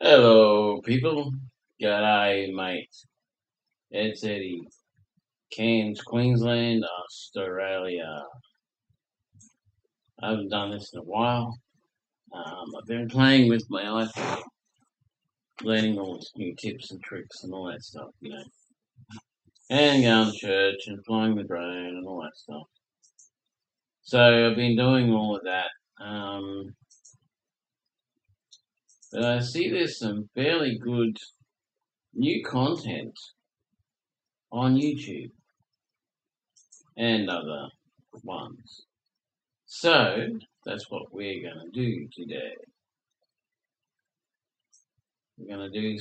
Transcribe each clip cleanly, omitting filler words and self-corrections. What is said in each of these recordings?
Hello, people. G'day, mate. It's Eddie. Cairns, Queensland, Australia. I haven't done this in a while. I've been playing with my iPhone, learning all these new tips and tricks and all that stuff, and going to church and flying the drone and all that stuff. So I've been doing all of that. But I see there's some fairly good new content on YouTube and other ones. So that's what we're going to do today. We're going to do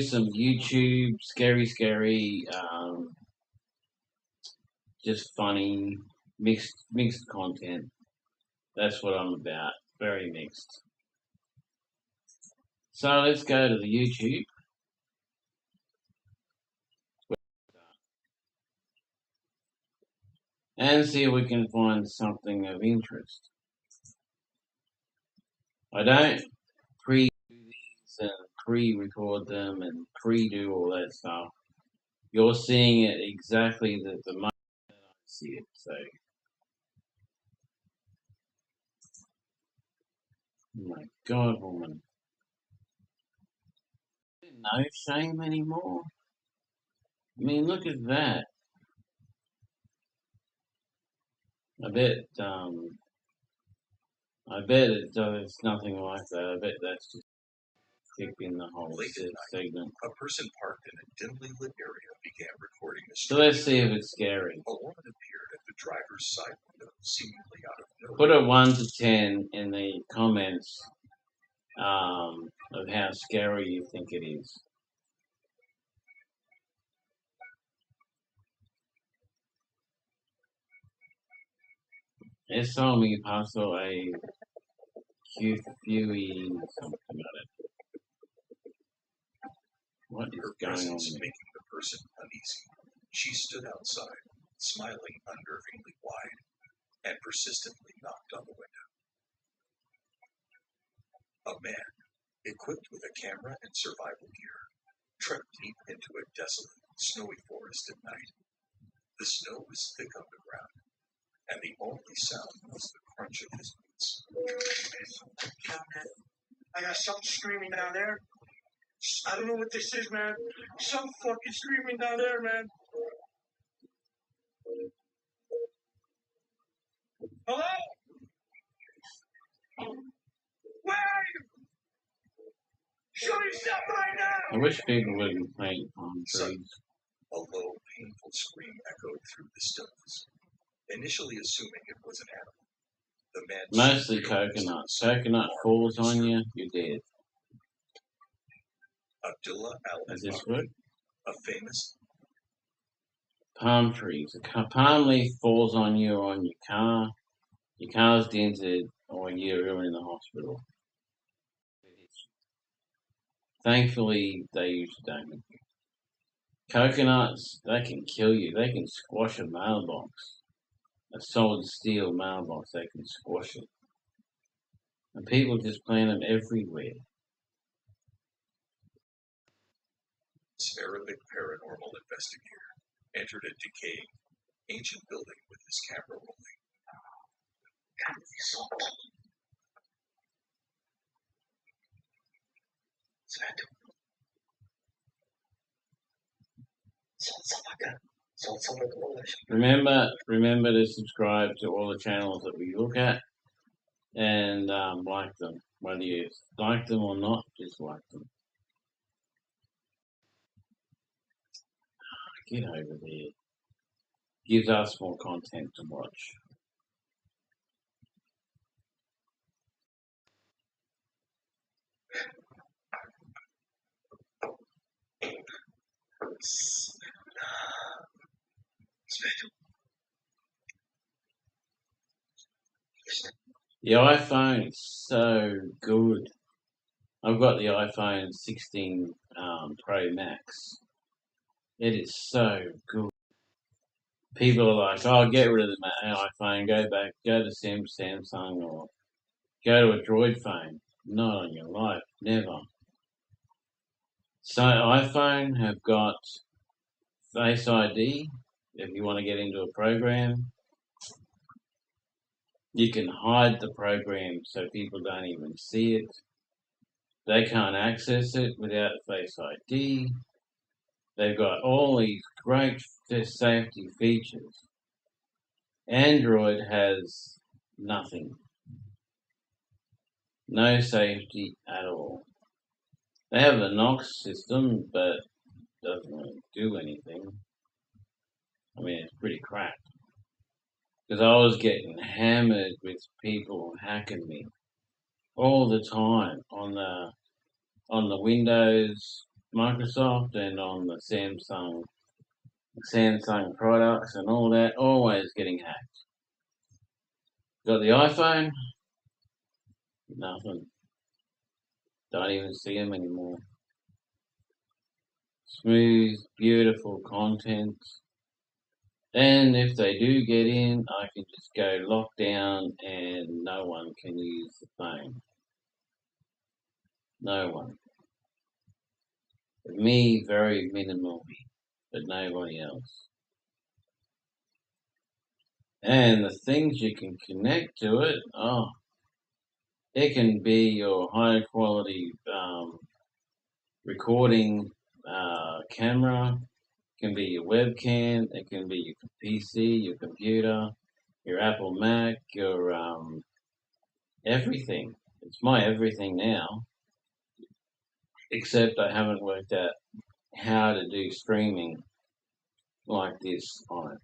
some YouTube scary, just funny mixed content. That's what I'm about. Very mixed. So let's go to the YouTube. And see if we can find something of interest. I don't pre-do these and pre-record them and pre-do all that stuff. You're seeing it exactly the moment that I see it. So, oh my God, woman. No shame anymore. I mean, look at that. I bet it's nothing like that. I bet that's just skipping the whole segment. A person parked in a dimly lit area began recording the So let's see if it's scary. A woman appeared at the driver's side window, seemingly out of nowhere. Put a 1 to 10 in the comments of how scary you think it is. Eso me pasó a QFUE something about it. What is Her going on presence there? making the person uneasy. She stood outside, smiling unnervingly wide, and persistently knocked on the window. A man, equipped with a camera and survival gear, trekked deep into a desolate, snowy forest at night. The snow was thick on the ground, and the only sound was the crunch of his boots. I got something screaming down there. I don't know what this is, man. Some fucking screaming down there, man. Hello? Where are you? Show yourself right now! I wish people wouldn't paint palm trees. A low, painful scream echoed through the stillness. Initially assuming it was an animal, the man Mostly coconuts. Coconut falls on you, you're dead. Abdullah Is this good? a famous Palm trees. A palm leaf falls on you or on your car's dented, or you're in the hospital. Thankfully, they usually don't. Coconuts, they can kill you. They can squash a mailbox. A solid steel mailbox, they can squash it. And people just plant them everywhere. Arabic paranormal investigator entered a decaying, ancient building with his camera rolling. Remember to subscribe to all the channels that we look at and like them. Whether you like them or not, just like them. Get over there. Gives us more content to watch. The iPhone is so good. I've got the iPhone 16 Pro Max. It is so good. people are like, "Oh, get rid of the iPhone, go to Samsung, or go to a Droid phone." Not on your life, never. So iPhone have got Face ID. If you want to get into a program, you can hide the program so people don't even see it. They can't access it without Face ID. They've got all these great safety features. Android has nothing. No safety at all. They have a Knox system, but doesn't really do anything. I mean, it's pretty crap. Because I was getting hammered with people hacking me all the time on the Windows, Microsoft, and on the Samsung products and all that. Always getting hacked. Got the iPhone, nothing. Don't even see them anymore. Smooth, beautiful content. And if they do get in, I can just go lockdown and no one can use the phone. No one. Me, very minimally, but nobody else. And the things you can connect to it, it can be your high quality recording camera, it can be your webcam, it can be your PC, your computer, your Apple Mac, your everything. It's my everything now, except I haven't worked out how to do streaming like this on it.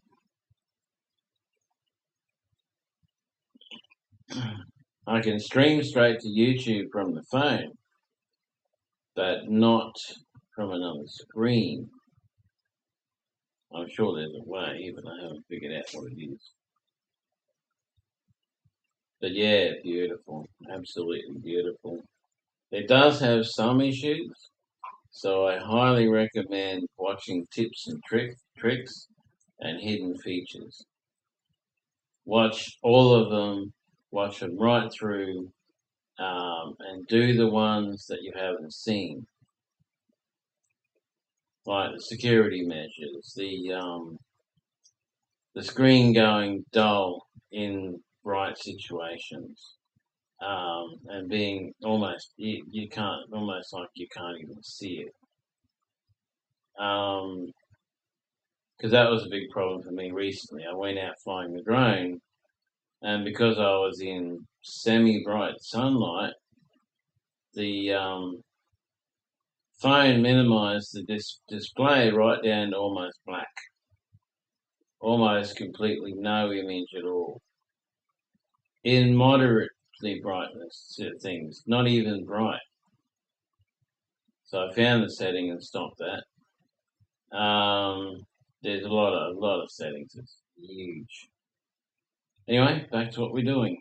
I can stream straight to YouTube from the phone, but not from another screen. I'm sure there's a way, but I haven't figured out what it is. But yeah, beautiful. Absolutely beautiful. It does have some issues, so I highly recommend watching tips and tricks and hidden features. Watch all of them, watch them right through, and do the ones that you haven't seen. Like the security measures, the screen going dull in bright situations, and being almost you can't almost like you can't even see it. Because that was a big problem for me recently. I went out flying the drone, and because I was in semi-bright sunlight, the phone minimized the display right down to almost black, almost completely no image at all. In moderately brightness things, not even bright. So I found the setting and stopped that. There's a lot of settings. It's huge. Anyway, back to what we're doing.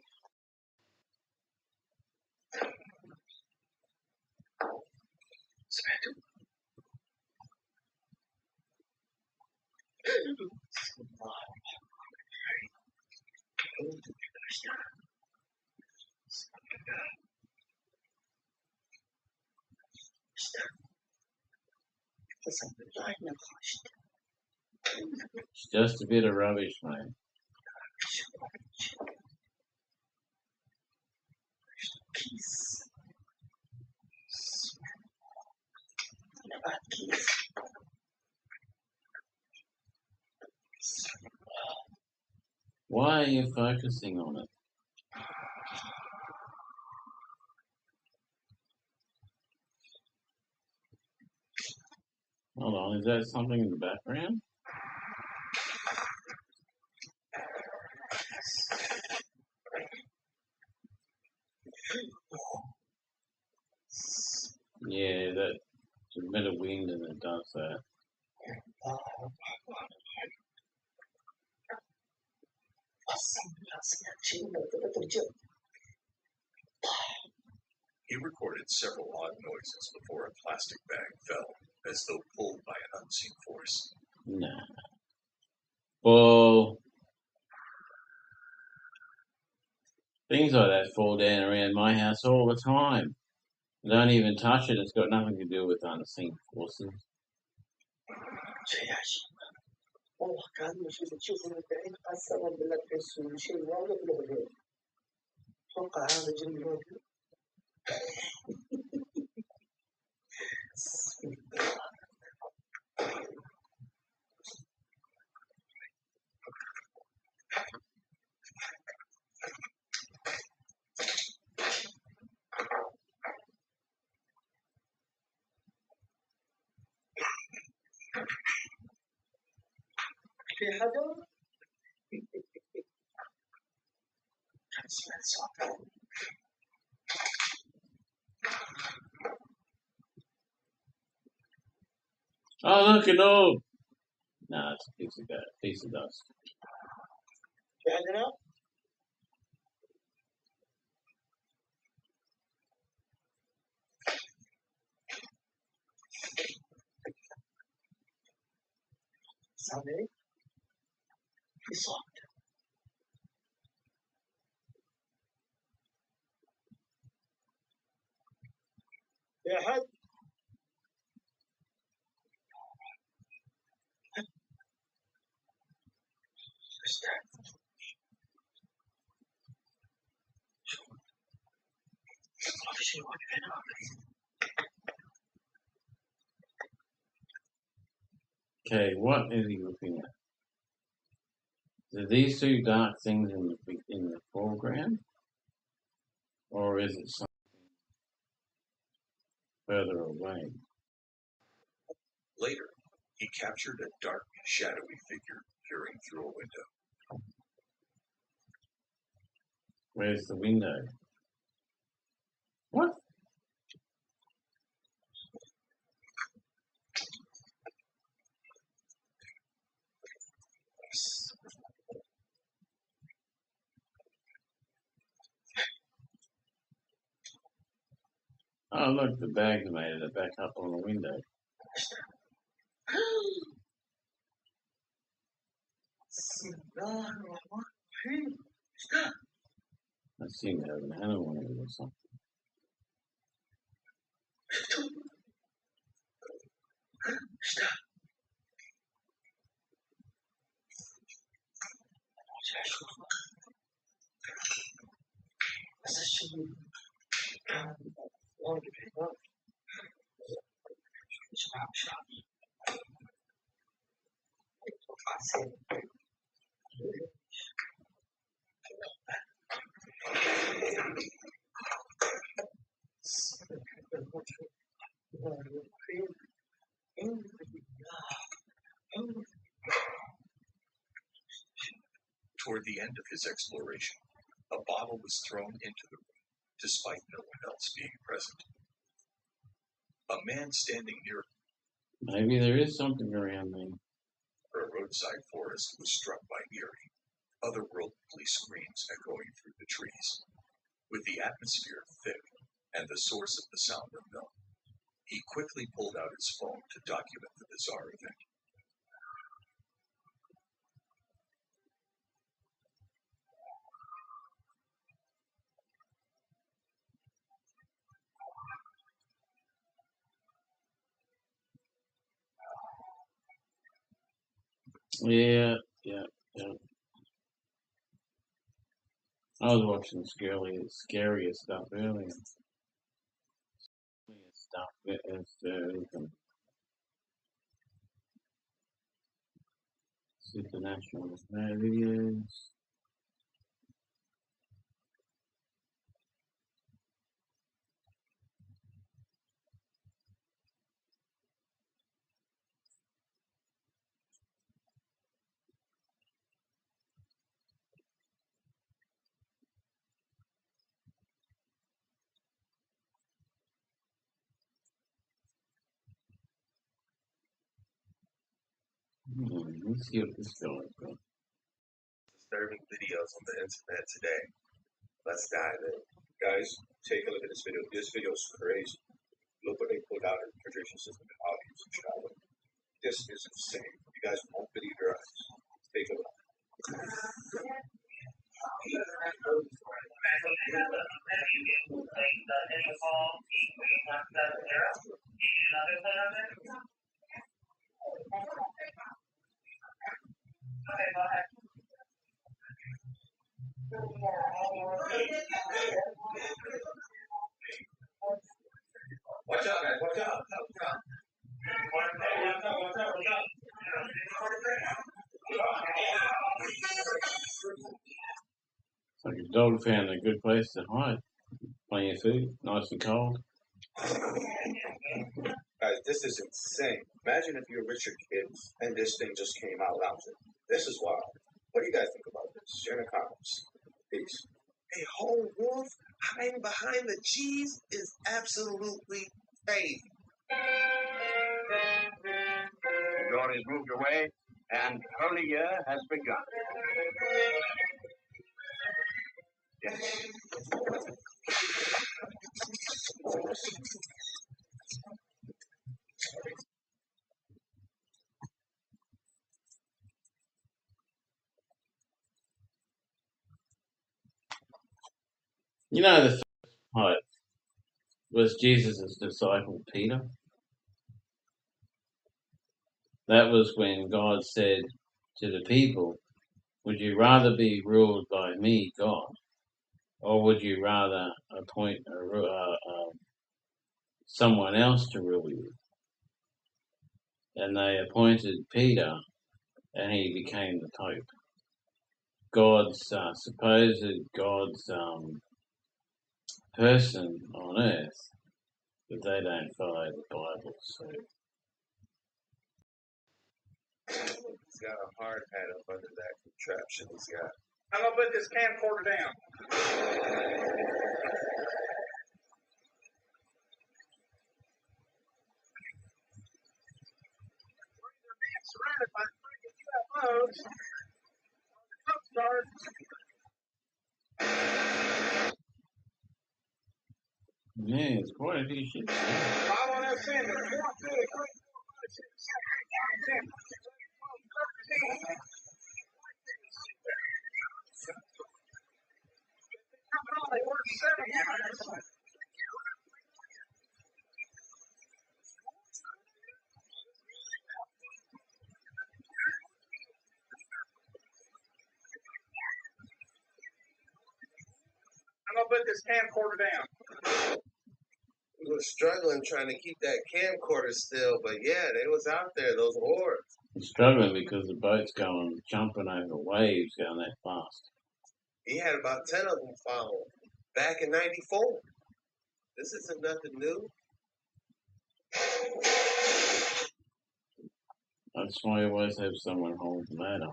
It's just a bit of rubbish, mate. Why are you focusing on it? Hold on, is that something in the background? Yeah, that's a bit of wind and it does that. He recorded several odd noises before a plastic bag fell, as though pulled by an unseen force. Nah. Well, things like that fall down around my house all the time. Don't even touch it. It's got nothing to do with unseen forces. Oh, look at all. No, it's a piece of dust. Okay, what is he looking at? Are these two dark things in the foreground, or is it something further away? Later, he captured a dark, shadowy figure peering through a window. Where's the window? What? Oh, look, the bag's made it back up on the window. I seem to have an animal in it or something. Toward the end of his exploration, a bottle was thrown into the room, despite no one else being present. A man standing near Maybe there is something around me. a roadside forest was struck by eerie, otherworldly screams echoing through the trees. With the atmosphere thick and the source of the sound unknown, he quickly pulled out his phone to document the bizarre event. Yeah. I was watching scarier stuff earlier. Stuff that is supernatural videos. Let's see what this guy's got. Disturbing videos on the internet today. Let's dive in. Guys, take a look at this video. This video is crazy. Look what they put out in the filtration system in audience in Chicago. This is insane. You guys won't believe your eyes. Take a look. Watch out, guys. Watch out. It's like a dog found a good place to hide. Plenty of food, nice and cold. Guys, this is insane. Imagine if you're Richard Kids and this thing just came out lounging. This is wild. What do you guys think about this? Share in the comments. Peace. A whole wolf hiding behind the cheese is absolutely crazy. The door is moved away, and Holy Year has begun. Yes. You know, the first part was Jesus' disciple Peter. That was when God said to the people, would you rather be ruled by me, God, or would you rather appoint someone else to rule you? And they appointed Peter, and he became the Pope. God's person on earth, but they don't follow the Bible. So He's got a hard hat up under that contraption he's got. I'm gonna put this camcorder down. We're being surrounded by freaking UFOs. yeah, it's quite a few ships. I want to send it. 1, 2, 3, 4, 5, 6, 7, 8, 9, 10. They work 7 times. I'm gonna put this camcorder down. We were struggling trying to keep that camcorder still, but yeah, they was out there, those hordes. I'm struggling because the boat's going jumping over waves going that fast. He had about 10 of them following back in '94. This isn't nothing new. That's why you always have someone hold the ladder.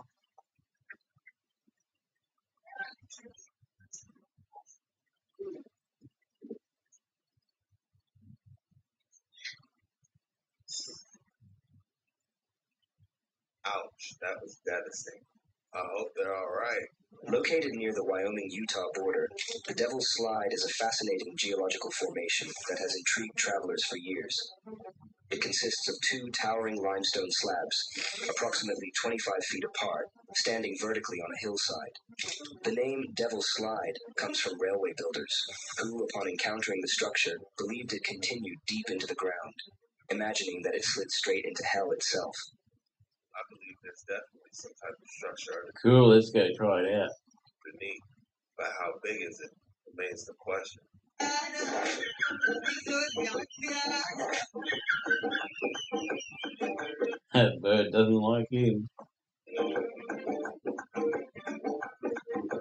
Ouch, that was devastating. I hope they're all right. Located near the Wyoming-Utah border, the Devil's Slide is a fascinating geological formation that has intrigued travelers for years. It consists of 2 towering limestone slabs, approximately 25 feet apart, standing vertically on a hillside. The name Devil's Slide comes from railway builders, who, upon encountering the structure, believed it continued deep into the ground, imagining that it slid straight into hell itself. I believe there's definitely some type of structure Cool, let's go try it out. underneath, but how big is it remains the question. That bird doesn't like him.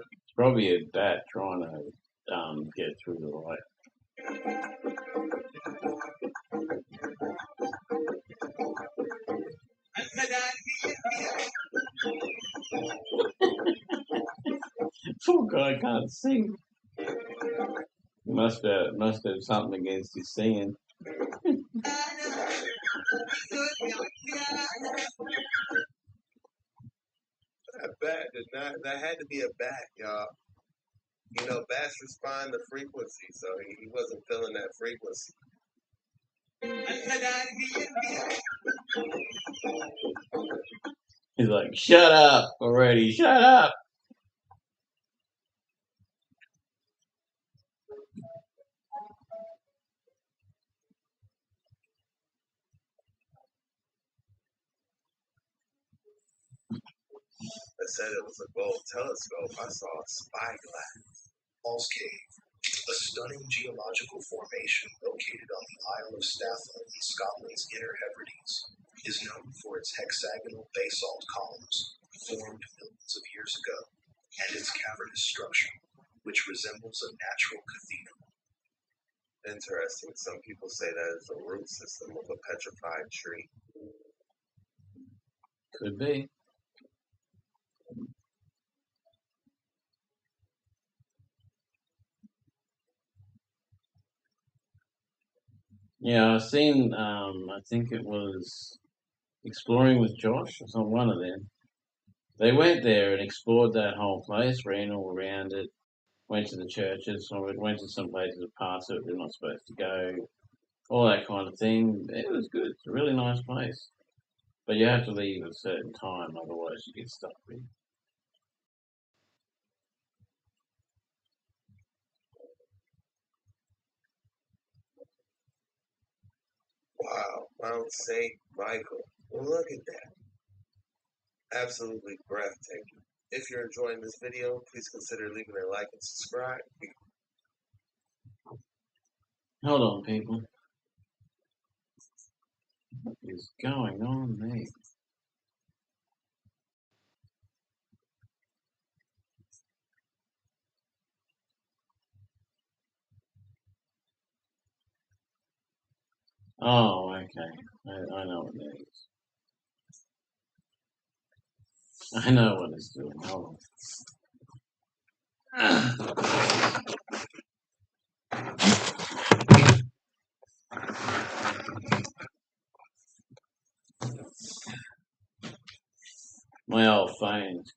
It's probably a bat trying to get through the light. Poor guy can't sing. Must have something against his singing. That had to be a bat, y'all. You know, bats respond to frequency, so he wasn't feeling that frequency. He's like, shut up already, shut up. that said it was a gold telescope, I saw a spyglass. Hall's Cave, a stunning geological formation located on the Isle of Staffa in Scotland's Inner Hebrides, is known for its hexagonal basalt columns formed millions of years ago, and its cavernous structure, which resembles a natural cathedral. Interesting. Some people say that is the root system of a petrified tree. Could be. Yeah, I've seen, I think it was Exploring with Josh, or some one of them. They went there and explored that whole place, ran all around it, went to the churches, or went to some places past it they're not supposed to go, all that kind of thing. It was good. It's a really nice place. But you have to leave at a certain time, otherwise you get stuck there. Wow, Mount St. Michael. Look at that. Absolutely breathtaking. If you're enjoying this video, please consider leaving a like and subscribe. Hold on, people. What is going on there? Oh, okay. I know what that is. I know what it's doing. Hold on. My old phone's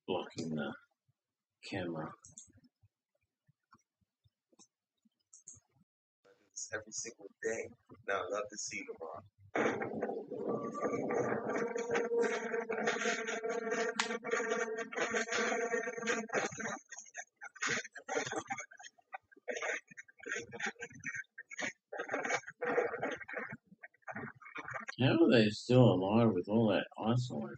blocking the camera. Every single day. Now, I love to see tomorrow. How are they still alive with all that ice on it?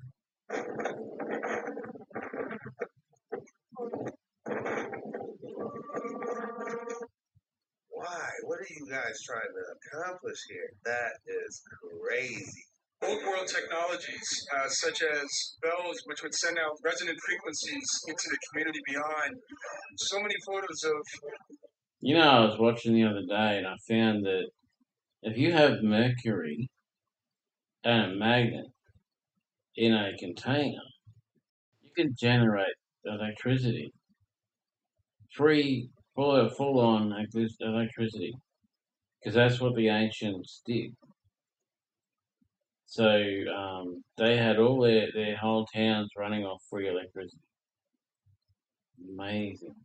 Why? What are you guys trying to accomplish here? That is crazy. Old world technologies, such as bells, which would send out resonant frequencies into the community beyond. So many photos of. You know, I was watching the other day and I found that if you have mercury and a magnet in a container, you can generate electricity. Full on electricity. Because that's what the ancients did. So they had all their whole towns running off free electricity. Amazing.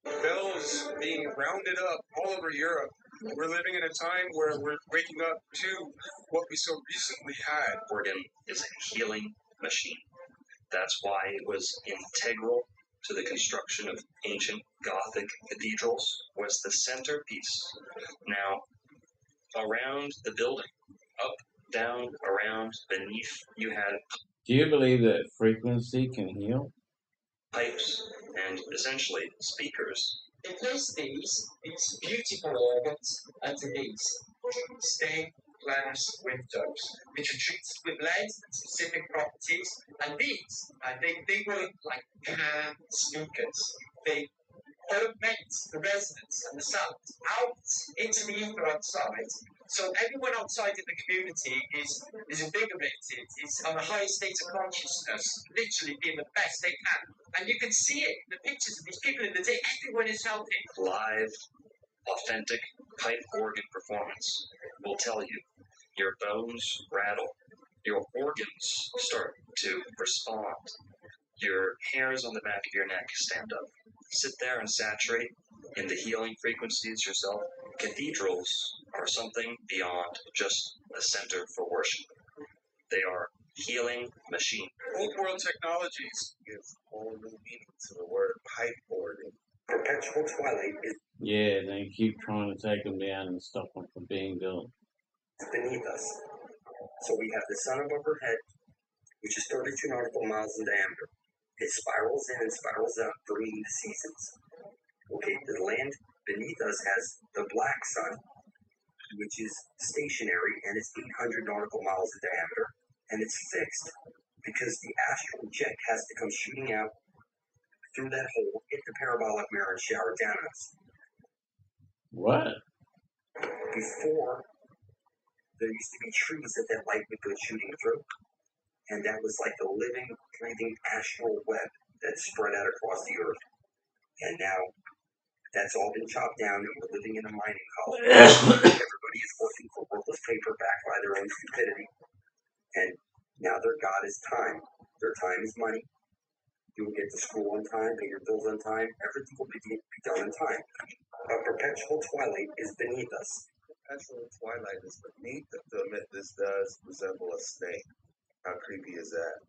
Bells being rounded up all over Europe. We're living in a time where we're waking up to what we so recently had. Organ is a healing machine. That's why it was integral to the construction of ancient Gothic cathedrals, was the centerpiece. Now, around the building, up, down, around, beneath, you had Do you believe that frequency can heal? pipes and essentially speakers. They place these beautiful organs underneath stained glass windows, which are treated with lead and specific properties. And these, they work like speakers. They augment the resonance and the sound out into the ether outside. So everyone outside in the community is invigorated, is on the highest state of consciousness, literally being the best they can. And you can see it in the pictures of these people in the day. Everyone is healthy. Live, authentic pipe organ performance will tell you your bones rattle, your organs start to respond, your hairs on the back of your neck stand up. Sit there and saturate in the healing frequencies yourself. Cathedrals are something beyond just a center for worship. They are healing machines. Old world technologies Gives whole new meaning to the word pipe organ. Perpetual twilight is Yeah, they keep trying to take them down and stop them from being built. beneath us. So we have the sun above our head, which is 32 nautical miles in diameter. It spirals in and spirals out during the seasons. Okay, the land beneath us has the black sun, which is stationary and it's 800 nautical miles in diameter, and it's fixed because the astral jet has to come shooting out through that hole, hit the parabolic mirror, and shower down on us. What? Before, there used to be trees that light would go shooting through, and that was like the living, breathing astral web that spread out across the earth. And now that's all been chopped down, and we're living in a mining colony. Everybody is working for worthless paper backed by their own stupidity. And now their god is time. Their time is money. You will get to school on time, pay your bills on time. Everything will be done on time. A perpetual twilight is beneath us. Perpetual twilight is beneath the film. This does resemble a snake. How creepy is that?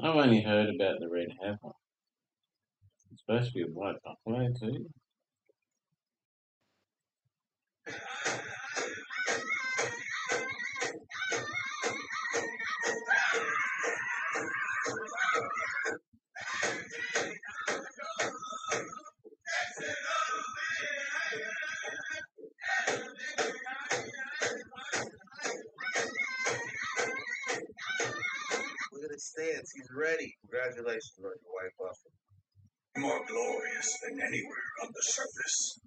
I've only heard about the red heifer. It's supposed to be a white buffalo too. Look at his stance. He's ready. Congratulations on your white buffalo. More glorious than anywhere on the surface.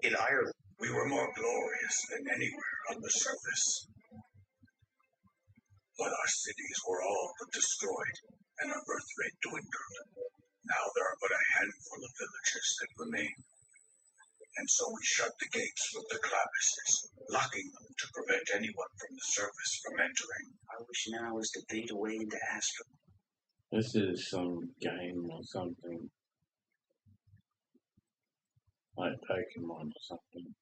In Ireland, We were more glorious than anywhere on the surface. But our cities were all but destroyed, and our birth rate dwindled. Now there are but a handful of villages that remain. And so we shut the gates with the clavises, locking them to prevent anyone from the surface from entering. I wish now was to fade away into astral. This is some game or something. Like Pokemon or something.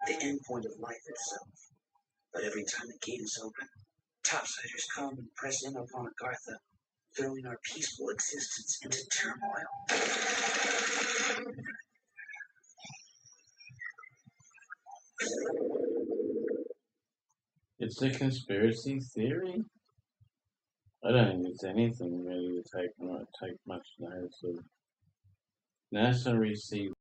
The end point of life itself. But every time the gate is open, topsiders come and press in upon Agartha, throwing our peaceful existence into turmoil. It's a conspiracy theory? I don't think it's anything really to take much notice of. NASA received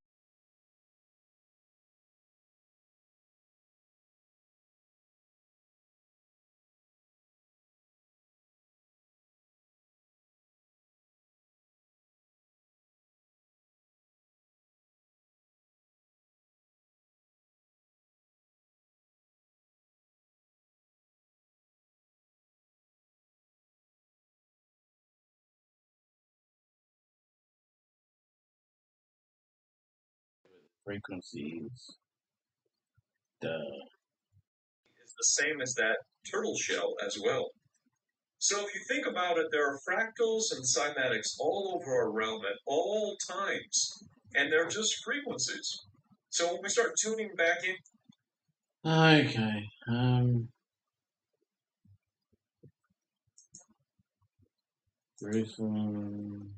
frequencies. Duh. Is the same as that turtle shell as well. So if you think about it, there are fractals and cymatics all over our realm at all times, and they're just frequencies. So when we start tuning back in, Okay. Jerusalem.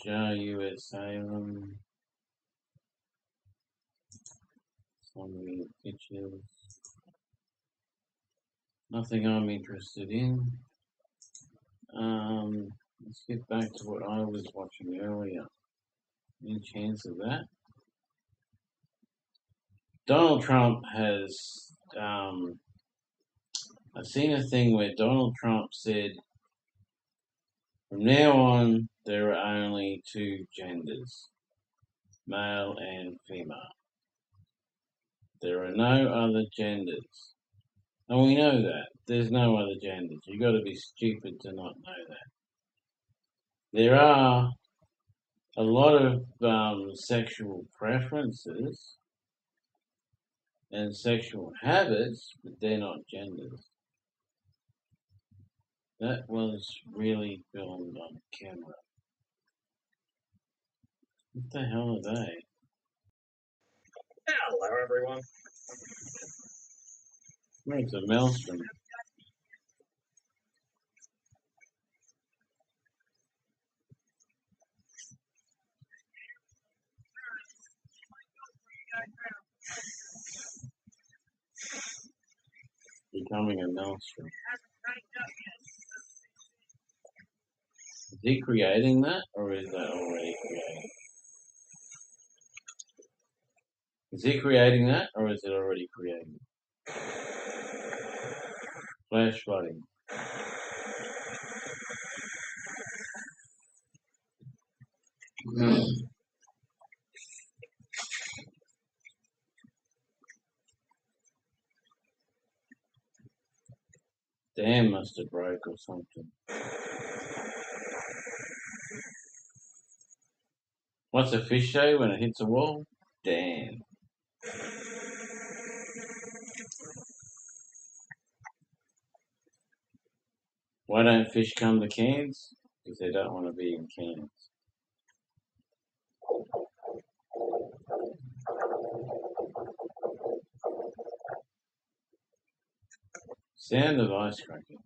JUS Salem. Some pictures. Nothing I'm interested in. Let's get back to what I was watching earlier. Any chance of that? Donald Trump has, I've seen a thing where Donald Trump said, from now on, there are only two genders, male and female. There are no other genders. And we know that. There's no other genders. You've got to be stupid to not know that. There are a lot of sexual preferences and sexual habits, but they're not genders. That was really filmed on camera. What the hell are they? Hello, everyone. It's a maelstrom. Becoming a maelstrom. Is he creating that, or is that already created? Is he creating that, or is it already created? Flash flooding. Dam must have broke or something. What's a fish say when it hits a wall? Damn. Why don't fish come to cans? Because they don't want to be in cans. Sound of ice cracking.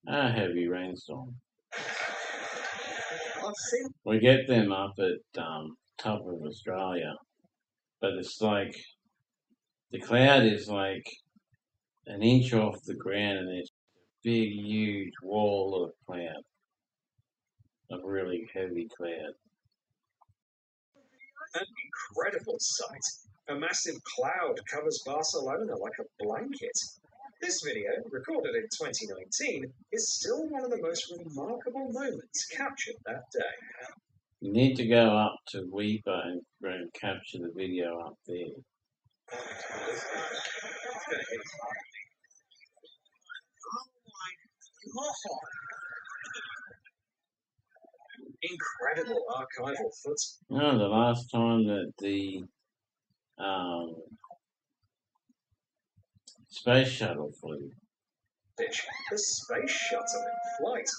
A heavy rainstorm. We get them up at top of Australia, but it's like the cloud is like an inch off the ground, and there's a big, huge wall of cloud, a really heavy cloud. An incredible sight. A massive cloud covers Barcelona like a blanket. This video, recorded in 2019, is still one of the most remarkable moments captured that day. You need to go up to Weeper and capture the video up there. Incredible archival footage. No, the last time that the space shuttle flew. The space shuttle in flight,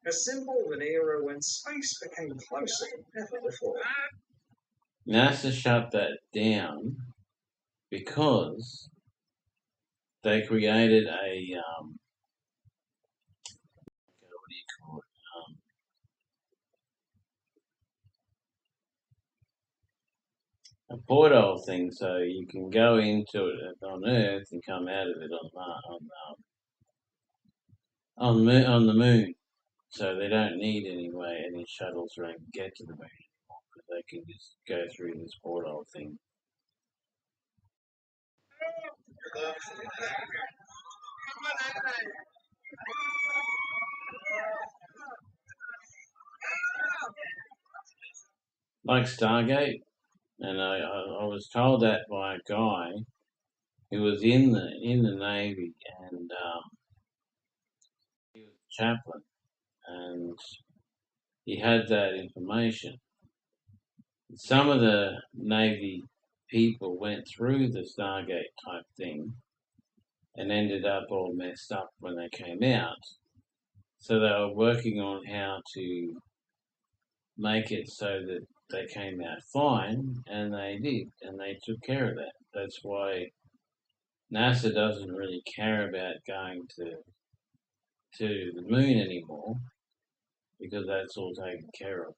a symbol of an era when space became closer than ever before. NASA shut that down because they created a what do you call it? A portal thing, so you can go into it on Earth and come out of it on the moon. So they don't need any shuttles to get to the moon anymore, because they can just go through this portal thing. Like Stargate, and I was told that by a guy who was in the Navy, and he was a chaplain, and he had that information. Some of the Navy people went through the Stargate type thing and ended up all messed up when they came out. So they were working on how to make it so that they came out fine, and they did, and they took care of that. That's why NASA doesn't really care about going to the moon anymore, because that's all taken care of.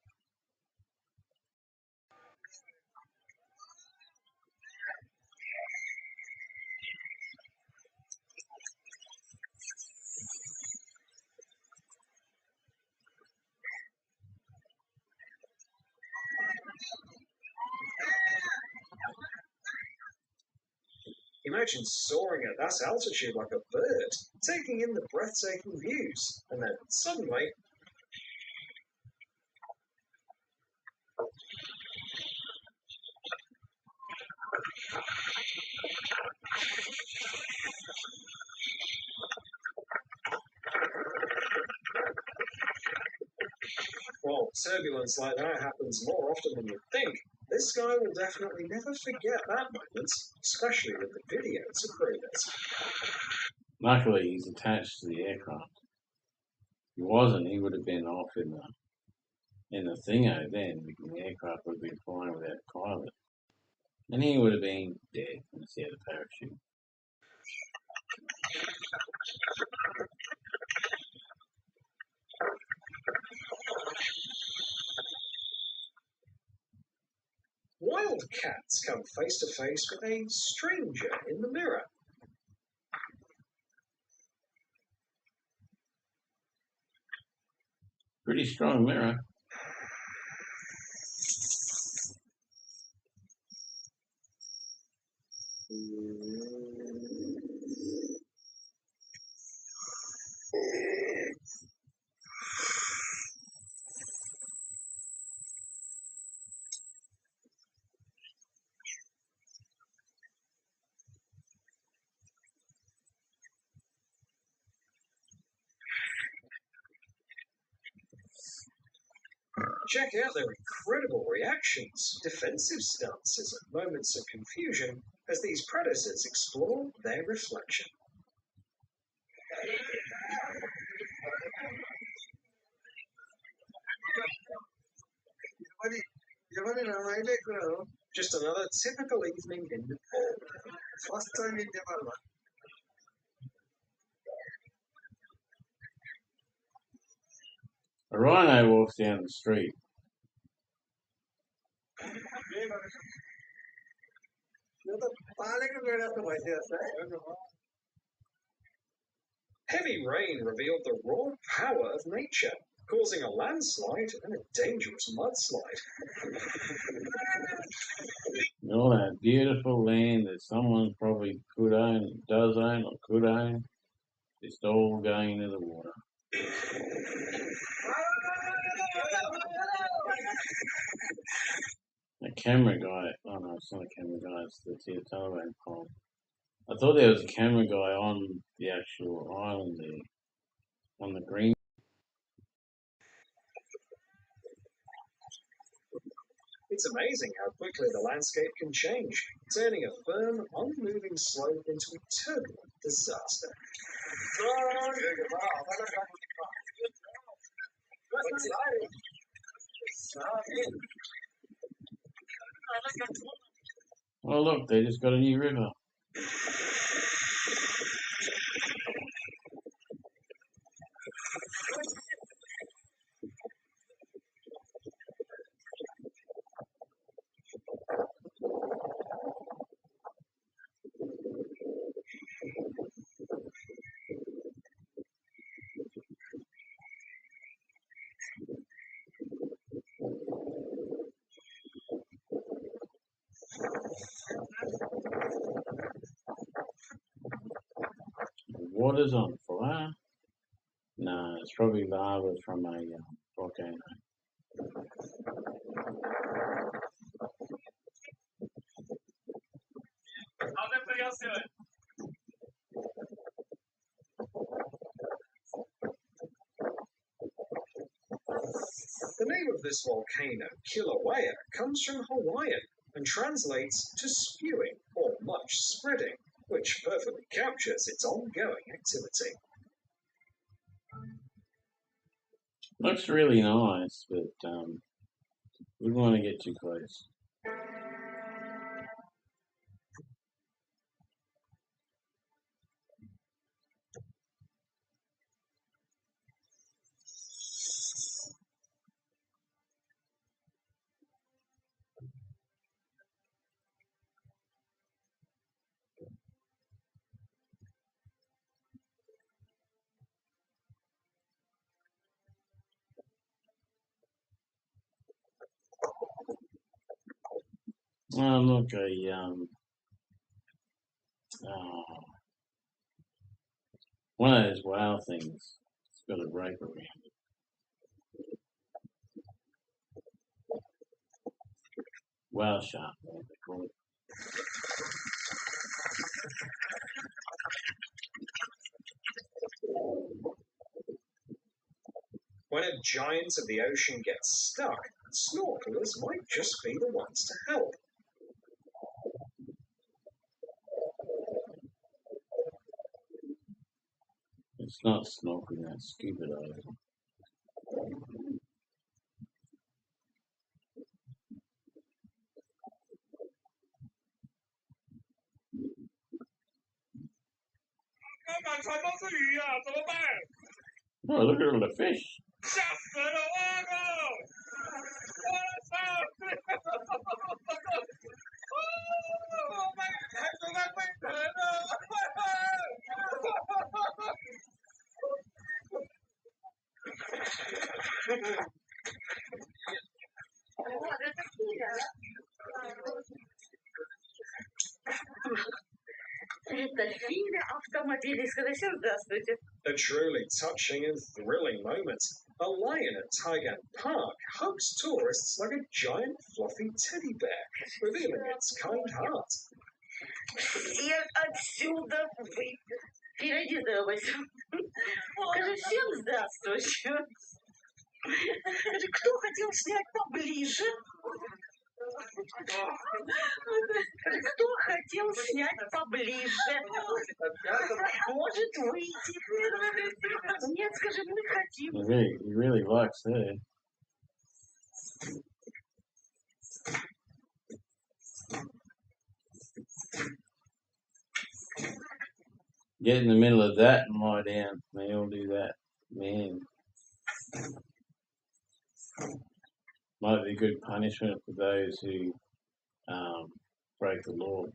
Imagine soaring at that altitude like a bird, taking in the breathtaking views, and then suddenly turbulence like that happens more often than you'd think, this guy will definitely never forget that moment, especially with the video to prove it. Luckily, he's attached to the aircraft. If he wasn't, he would have been off in the thingo then, because the aircraft would have been flying without a pilot. And he would have been dead unless he had a parachute. Wild cats come face to face with a stranger in the mirror. Pretty strong mirror. Check out their incredible reactions, defensive stances, and moments of confusion as these predators explore their reflection. Just another typical evening in Nepal. First time in Nepal. A rhino walks down the street. Heavy rain revealed the raw power of nature, causing a landslide and a dangerous mudslide. All that beautiful land that someone probably could own, does own, or could own, just all going into the water. A camera guy, oh no, it's not a camera guy, it's the telephone pole. I thought there was a camera guy on the actual island there, on the green. It's amazing how quickly the landscape can change, turning a firm, unmoving slope into a turbulent disaster. Oh look, they just got a new river. The water's on fire. No, it's probably lava from a volcano. How's everybody else doing? The name of this volcano, Kilauea, comes from Hawaiian and translates to spewing or much spreading, which perfectly captures its ongoing activity. Looks really nice, but we want to get too close. Oh, look, one of those whale things. It's got a rope around it. Whale shark, what they call it. When a giant of the ocean gets stuck, snorkelers might just be the ones to help. It's not snorkeling, that's scuba diving. Oh, look at all the fish. A truly touching and thrilling moment. A lion at Tigan Park hugs tourists like a giant fluffy teddy bear, revealing its kind heart. Я отсюда переодевалась. Скажи всем здравствуйте. Скажи, кто хотел снять поближе? Скажи, кто хотел снять поближе? Может выйти. Нет, скажи, мы хотим. He really likes her. Get in the middle of that and lie down. They all do that. Man. Might be good punishment for those who break the law.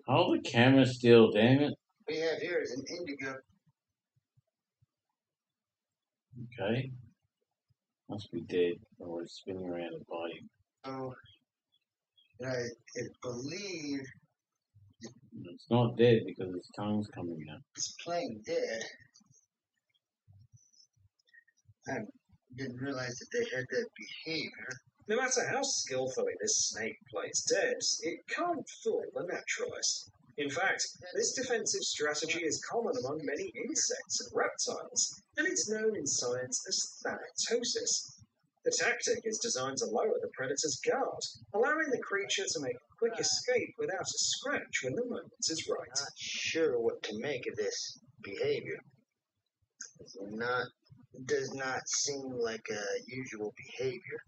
Hold the camera still, damn it. We have here is an indigo. Okay. Must be dead or it's spinning around the body. Oh, I believe It's not dead because its tongue's coming out. it's playing dead. I didn't realize that they had that behavior. No matter how skillfully this snake plays dead, it can't fool the naturalist. In fact, this defensive strategy is common among many insects and reptiles, and it's known in science as thanatosis. The tactic is designed to lower the predator's guard, allowing the creature to make a quick escape without a scratch when the moment is right. Not sure what to make of this behavior. Does not seem like a usual behavior.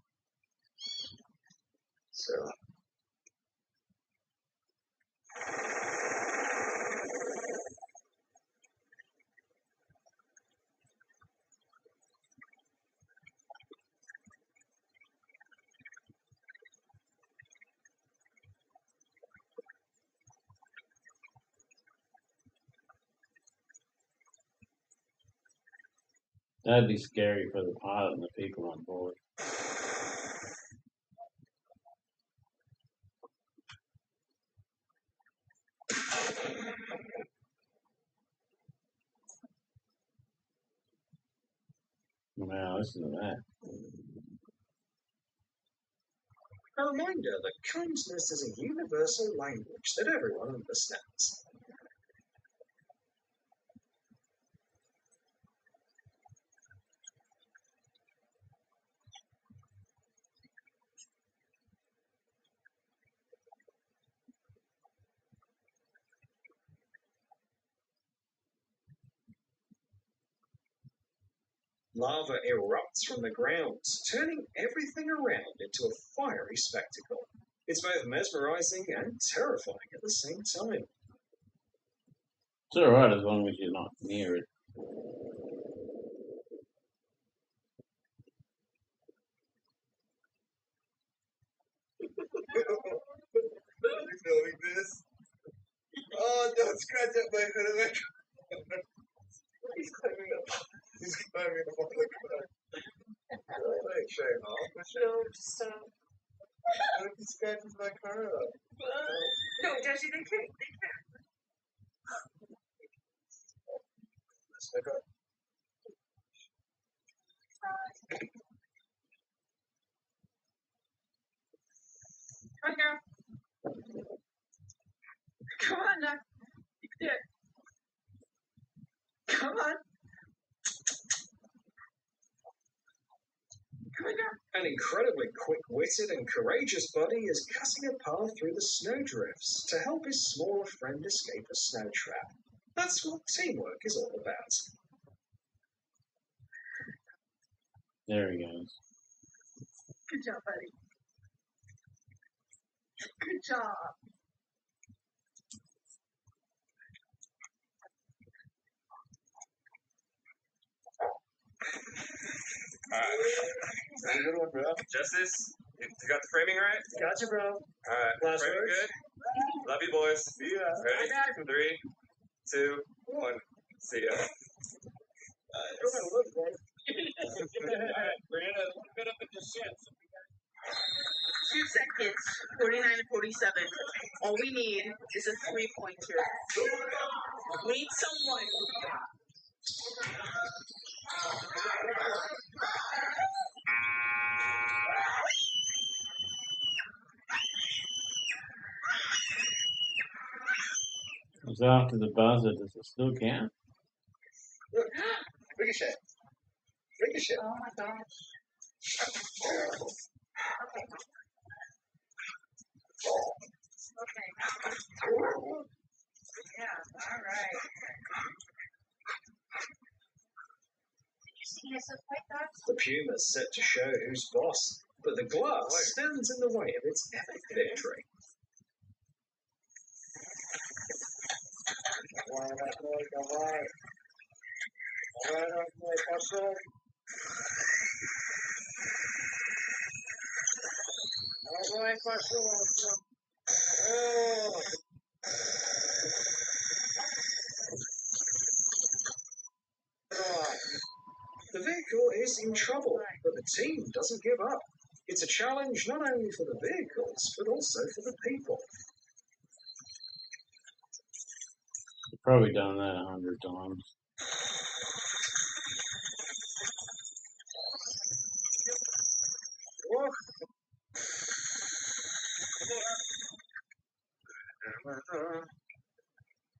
So That'd be scary for the pilot and the people on board. Wow, listen to that. A reminder that kindness is a universal language that everyone understands. Lava erupts from the ground, turning everything around into a fiery spectacle. It's both mesmerizing and terrifying at the same time. It's alright as long as you're not near it. You know this? Oh, don't scratch up my hood. He's climbing up. He's climbing up on the ground. Like, showing off. No, stop. What if he scratches my car up? No, Jesse, they can't. Okay. Come on, girl. Come on now. You can do it. Come on. Come on, girl. An incredibly quick-witted and courageous buddy is cutting a path through the snowdrifts to help his smaller friend escape a snow trap. That's what teamwork is all about. There he goes. Good job, buddy. Good job. Very good one, bro. Justice, you got the framing right? Gotcha, bro. Alright, Last framing words? good. Love you, boys. See ya. Ready? 3, 2, 1. See ya. Alright, we're in a little bit of a descent. 2 seconds. 49 and 47. All we need is a 3-pointer. We need someone. It's after the buzzer. Does it still count? Ricochet. Ricochet. Oh my gosh. Okay. Yeah, all right. Did you see us fight that? The Puma's set to show who's boss, but the glass stands in the way of its epic victory. The vehicle is in trouble, but the team doesn't give up. It's a challenge not only for the vehicles, but also for the people. You've probably done that 100 times.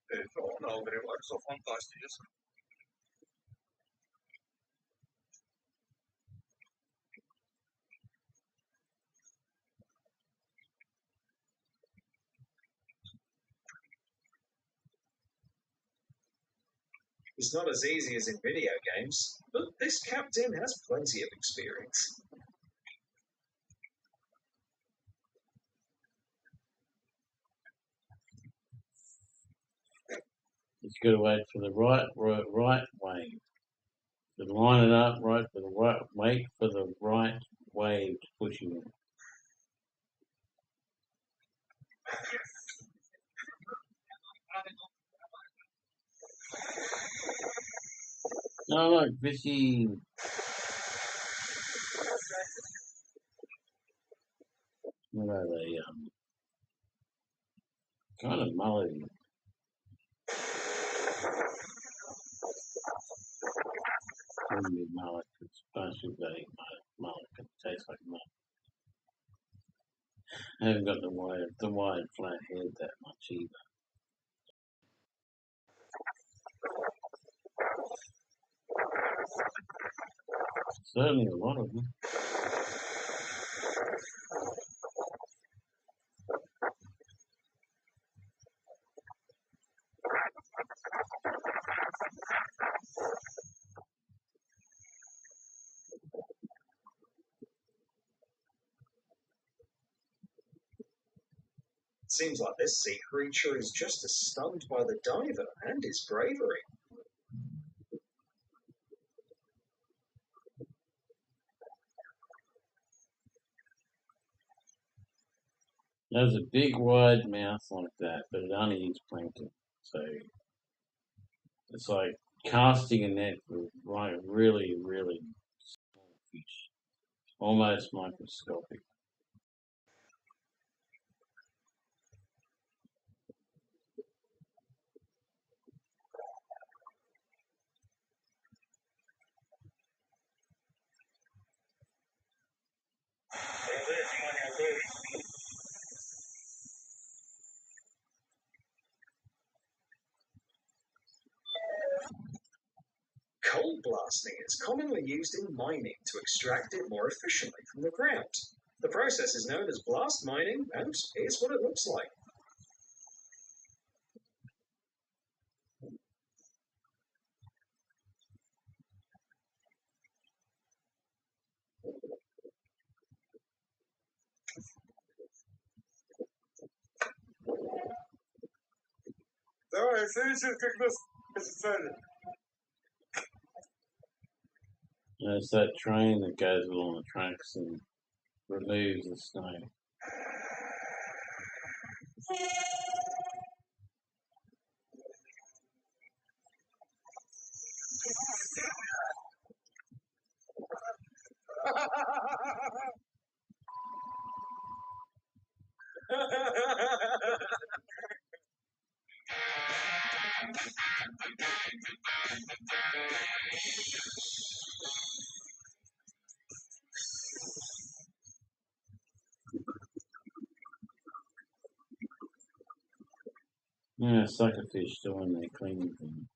Det har aldrig varit så fantastiskt. It's not as easy as in video games, but this captain has plenty of experience. It's got to wait for the right wave. To line it up right for the right, wait for the right wave pushing it. Oh look, fishy. What are they? Kind of mullet. Wouldn't be mullet. It's supposed to be mullet. It tastes like mullet. I haven't got the wide flat head that much either. Certainly a lot of them. Seems like this sea creature is just as stunned by the diver and his bravery. It has a big wide mouth like that, but it only eats plankton. So it's like casting a net with like really, really small fish. Almost microscopic. Cold blasting is commonly used in mining to extract it more efficiently from the ground. The process is known as blast mining, and here's what it looks like. Давай, следующий как нас официально. There's that train that goes along the tracks and removes the snow. Yeah, suckerfish doing their cleaning thing.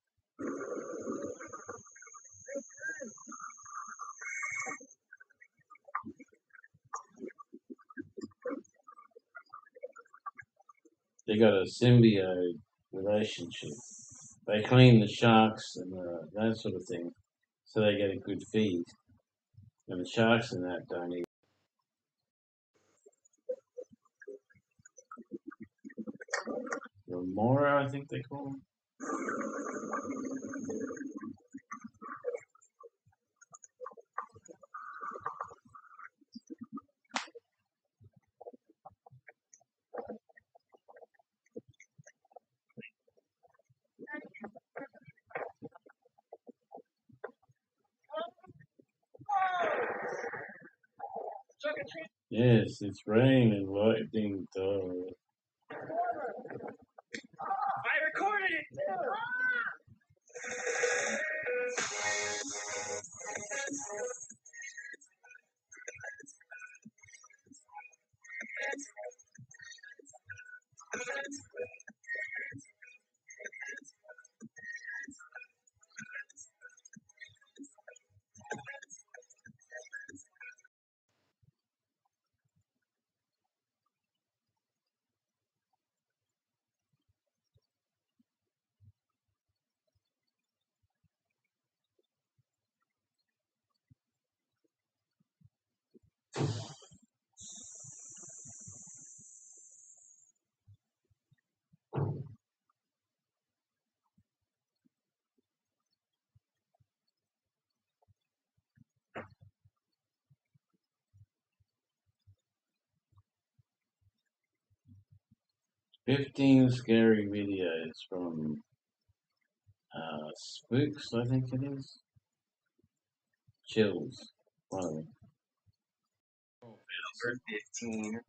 They got a symbiote relationship. They clean the sharks and that sort of thing, so they get a good feed. And the sharks and that don't eat. Remora, I think they call them. Yes, it's rain and lightning, dog. I recorded it! "15 scary videos from Spooks, I think it is. Chills, one of them." Number 15.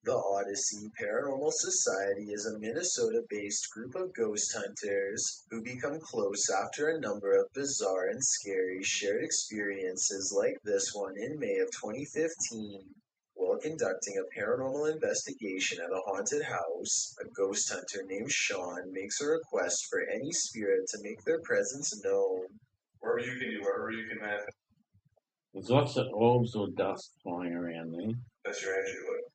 The Odyssey Paranormal Society is a Minnesota-based group of ghost hunters who become close after a number of bizarre and scary shared experiences like this one in May of 2015. While conducting a paranormal investigation at a haunted house, a ghost hunter named Sean makes a request for any spirit to make their presence known. Wherever you can have. There's lots of orbs or dust flying around there. That's your entry look.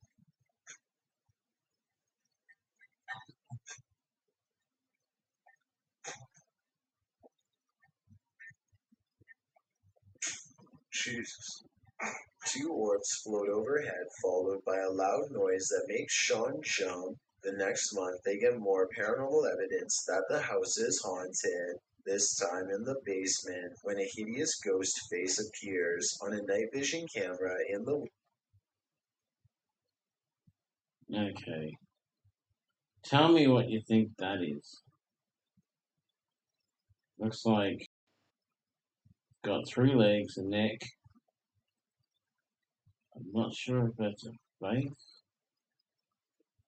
Jesus. Two orbs float overhead, followed by a loud noise that makes Sean jump. The next month, they get more paranormal evidence that the house is haunted, this time in the basement, when a hideous ghost face appears on a night vision camera in the... Okay. Tell me what you think that is. Looks like got 3 legs, a neck. I'm not sure if that's a face.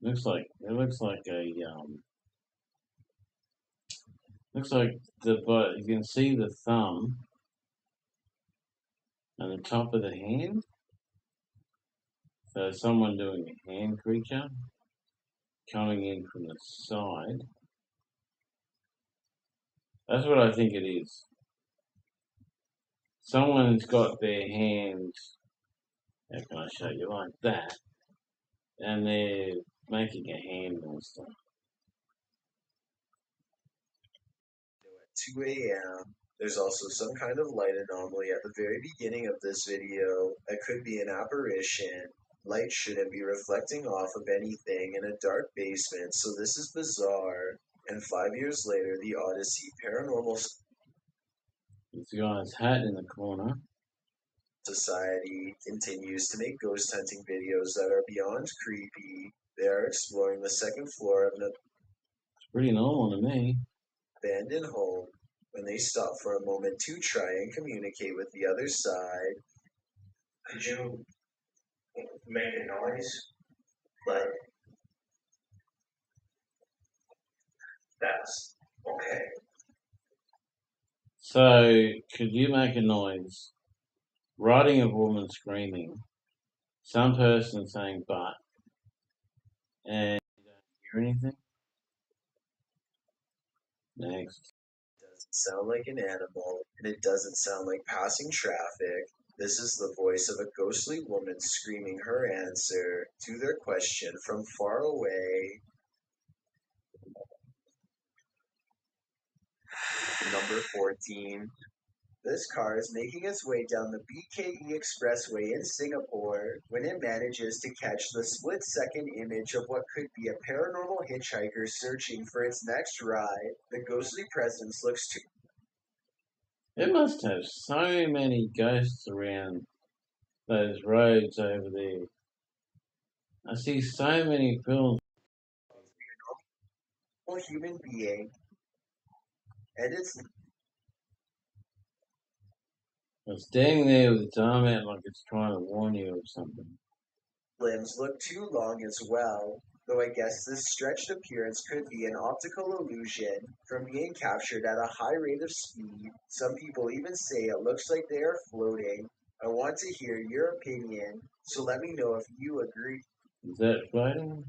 Looks like a looks like but you can see the thumb and the top of the hand. So someone doing a hand creature coming in from the side. That's what I think it is. someone's got their hands, how can I show you, like that, and they're making a handle and stuff. 2 a.m. There's also some kind of light anomaly at the very beginning of this video. It could be an apparition. Light shouldn't be reflecting off of anything in a dark basement, so this is bizarre. And 5 years later, the Odyssey Paranormal This guy's hat in the corner. Society continues to make ghost hunting videos that are beyond creepy. They are exploring the second floor of an It's pretty normal to me. abandoned home when they stop for a moment to try and communicate with the other side. Could you make a noise? Like, that's okay. So, could you make a noise? Writing a woman screaming. Some person saying but. And you don't hear anything? Next. It doesn't sound like an animal, and it doesn't sound like passing traffic. This is the voice of a ghostly woman screaming her answer to their question from far away. Number 14. This car is making its way down the BKE Expressway in Singapore when it manages to catch the split-second image of what could be a paranormal hitchhiker searching for its next ride. The ghostly presence looks too It must have so many ghosts around those roads over there. I see so many films. a human being, and its It's standing there with its arm out like it's trying to warn you of something. limbs look too long as well, though I guess this stretched appearance could be an optical illusion from being captured at a high rate of speed. Some people even say it looks like they are floating. I want to hear your opinion, so let me know if you agree. Is that floating?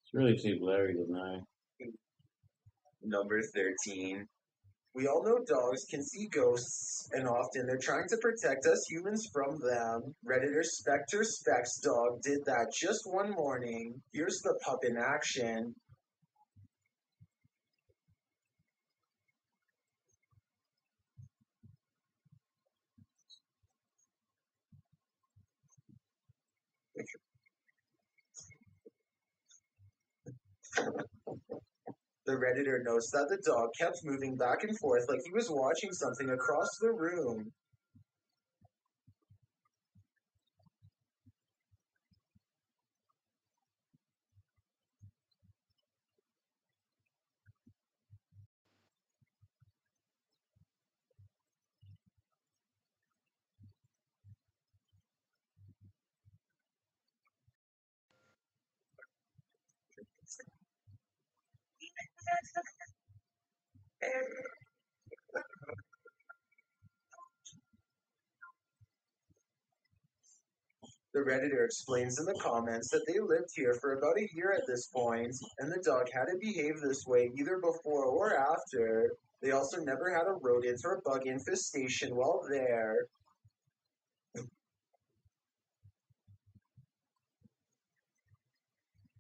It's really too blurry to know. Number 13. We all know dogs can see ghosts, and often they're trying to protect us humans from them. Redditor Spectre Specs Dog did that just one morning. Here's the pup in action. The Redditor notes that the dog kept moving back and forth like he was watching something across the room. The Redditor explains in the comments that they lived here for about a year at this point, and the dog hadn't behaved this way either before or after. They also never had a rodent or bug infestation while there.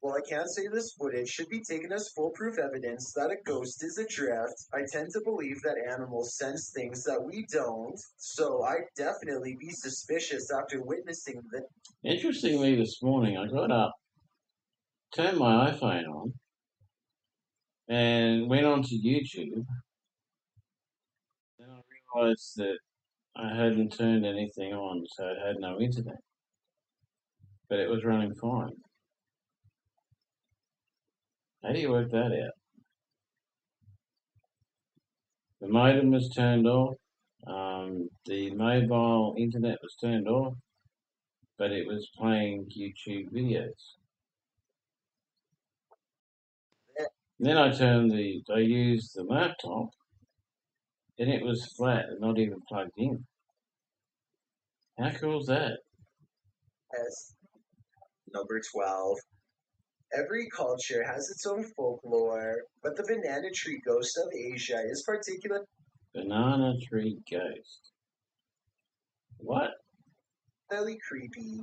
While I can't say this footage should be taken as foolproof evidence that a ghost is adrift, I tend to believe that animals sense things that we don't, so I'd definitely be suspicious after witnessing this. Interestingly, this morning I got up, turned my iPhone on, and went onto YouTube. Then I realised that I hadn't turned anything on, so it had no internet. But it was running fine. How do you work that out? The modem was turned off. The mobile internet was turned off, but it was playing YouTube videos. Then I used the laptop, and it was flat and not even plugged in. How cool is that? Yes. Number 12. Every culture has its own folklore, but the banana tree ghost of Asia is particular. Banana tree ghost. What? Fairly creepy.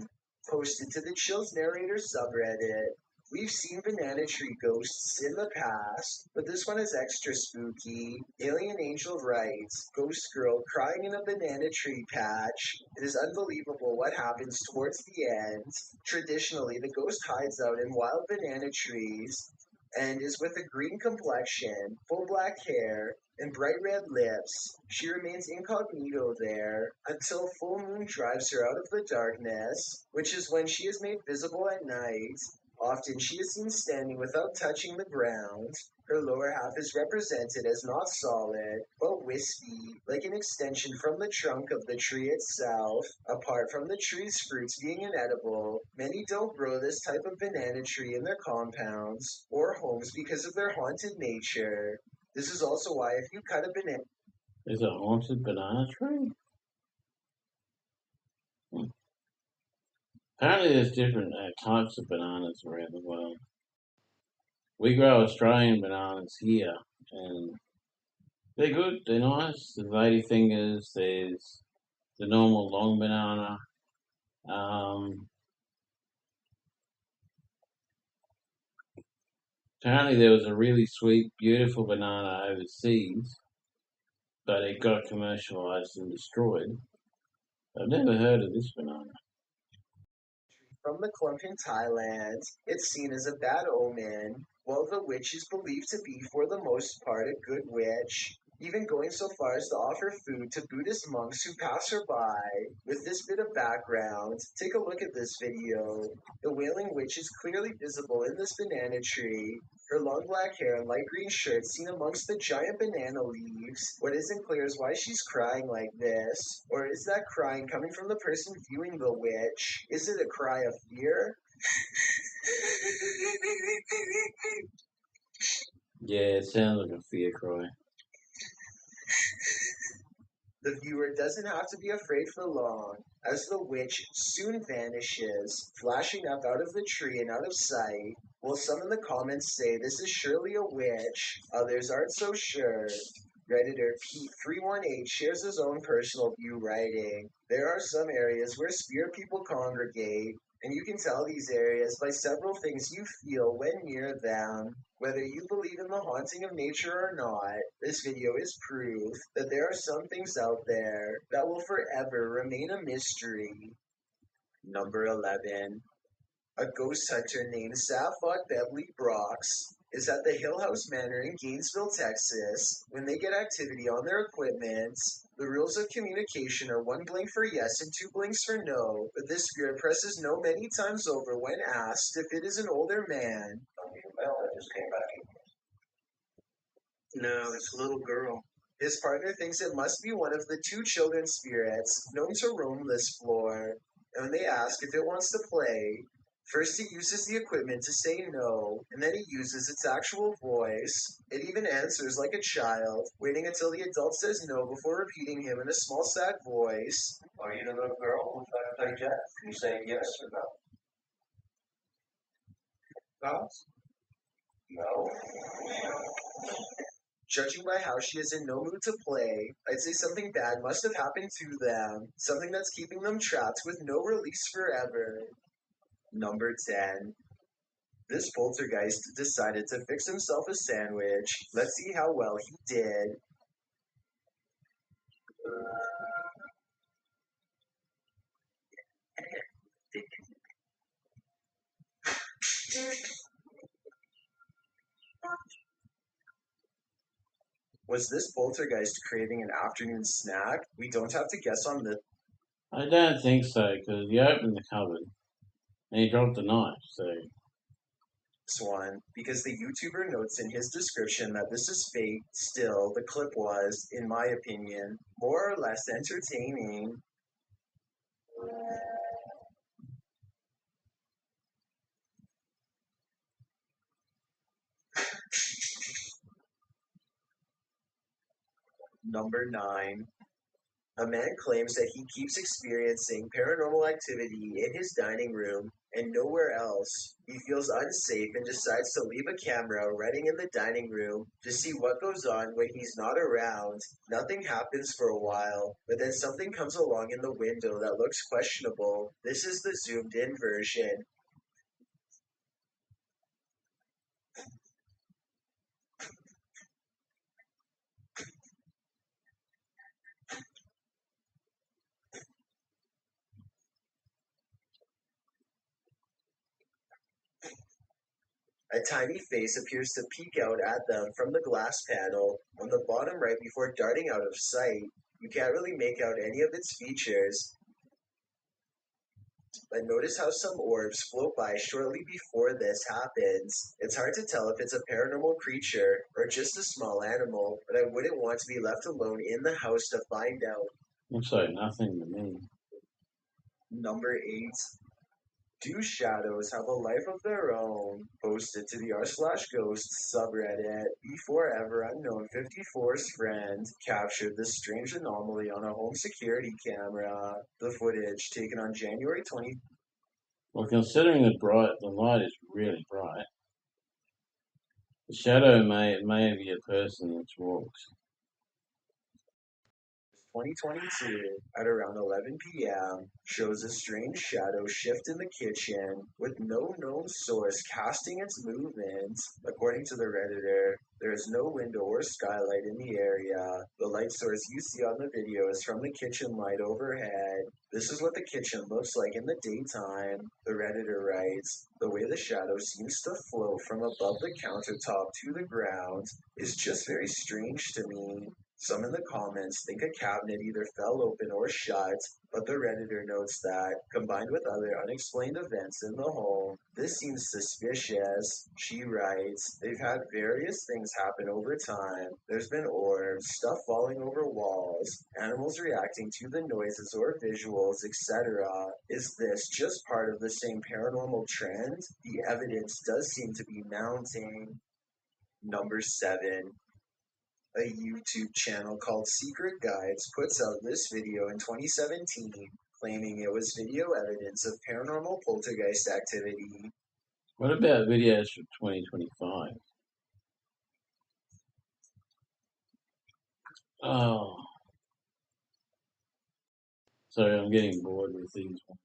Posted to the Chills Narrator subreddit. We've seen banana tree ghosts in the past, but this one is extra spooky. Alien Angel writes, Ghost girl crying in a banana tree patch. It is unbelievable what happens towards the end. Traditionally, the ghost hides out in wild banana trees and is with a green complexion, full black hair, and bright red lips. She remains incognito there until full moon drives her out of the darkness, which is when she is made visible at night. Often she is seen standing without touching the ground. Her lower half is represented as not solid, but wispy, like an extension from the trunk of the tree itself. Apart from the tree's fruits being inedible, many don't grow this type of banana tree in their compounds or homes because of their haunted nature. This is also why if you cut a banana... There's a haunted banana tree? Hmm. Apparently there's different types of bananas around the world. We grow Australian bananas here, and they're good, they're nice. There's ladyfingers, there's the normal long banana. Apparently there was a really sweet, beautiful banana overseas, but it got commercialized and destroyed. I've never heard of this banana. From the clump in Thailand, it's seen as a bad omen, while the witch is believed to be for the most part a good witch, even going so far as to offer food to Buddhist monks who pass her by. With this bit of background, take a look at this video. The wailing witch is clearly visible in this banana tree. Her long black hair and light green shirt seen amongst the giant banana leaves. What isn't clear is why she's crying like this. Or is that crying coming from the person viewing the witch? Is it a cry of fear? Yeah, it sounds like a fear cry. The viewer doesn't have to be afraid for long, as the witch soon vanishes, flashing up out of the tree and out of sight. While some in the comments say this is surely a witch, others aren't so sure. Redditor Pete318 shares his own personal view, writing, There are some areas where spirit people congregate, and you can tell these areas by several things you feel when near them. Whether you believe in the haunting of nature or not, this video is proof that there are some things out there that will forever remain a mystery. Number 11. A ghost hunter named Safot Beverly Brox is at the Hill House Manor in Gainesville, Texas. When they get activity on their equipment, the rules of communication are 1 blink for yes and 2 blinks for no, but this spirit presses no many times over when asked if it is an older man. Well, that just came back. No, it's a little girl. His partner thinks it must be one of the 2 children spirits known to roam this floor, and when they ask if it wants to play, first it uses the equipment to say no, and then it uses its actual voice. It even answers like a child, waiting until the adult says no before repeating him in a small sad voice. Are you the little girl who's going to play Jack? You say yes or no? Thoughts? No. Judging by how she is in no mood to play, I'd say something bad must have happened to them, something that's keeping them trapped with no release forever. Number 10. This poltergeist decided to fix himself a sandwich. Let's see how well he did. Was this poltergeist craving an afternoon snack? We don't have to guess on this I don't think so, because you opened the cupboard and he dropped the knife, so one, because the YouTuber notes in his description that this is fake. Still, the clip was, in my opinion, more or less entertaining. Number 9. A man claims that he keeps experiencing paranormal activity in his dining room and nowhere else. He feels unsafe and decides to leave a camera running in the dining room to see what goes on when he's not around. Nothing happens for a while, but then something comes along in the window that looks questionable. This is the zoomed in version. A tiny face appears to peek out at them from the glass panel on the bottom right before darting out of sight. You can't really make out any of its features, but notice how some orbs float by shortly before this happens. It's hard to tell if it's a paranormal creature or just a small animal, but I wouldn't want to be left alone in the house to find out. Looks like nothing to me. Number 8. Do shadows have a life of their own? Posted to the r/ghosts subreddit. Before ever unknown 54's friend captured this strange anomaly on a home security camera. The footage, taken on January 20. Well, considering the light is really bright, the shadow may be a person that walks. 2022 at around 11 p.m. shows a strange shadow shift in the kitchen with no known source casting its movements. According to the Redditor, there is no window or skylight in the area. The light source you see on the video is from the kitchen light overhead. This is what the kitchen looks like in the daytime. The Redditor writes, the way the shadow seems to float from above the countertop to the ground is just very strange to me. Some in the comments think a cabinet either fell open or shut, but the Redditor notes that, combined with other unexplained events in the home, this seems suspicious. She writes, they've had various things happen over time. There's been orbs, stuff falling over walls, animals reacting to the noises or visuals, etc. Is this just part of the same paranormal trend? The evidence does seem to be mounting. Number 7. A YouTube channel called Secret Guides puts out this video in 2017, claiming it was video evidence of paranormal poltergeist activity. What about videos from 2025? Oh, sorry, I'm getting bored with these ones.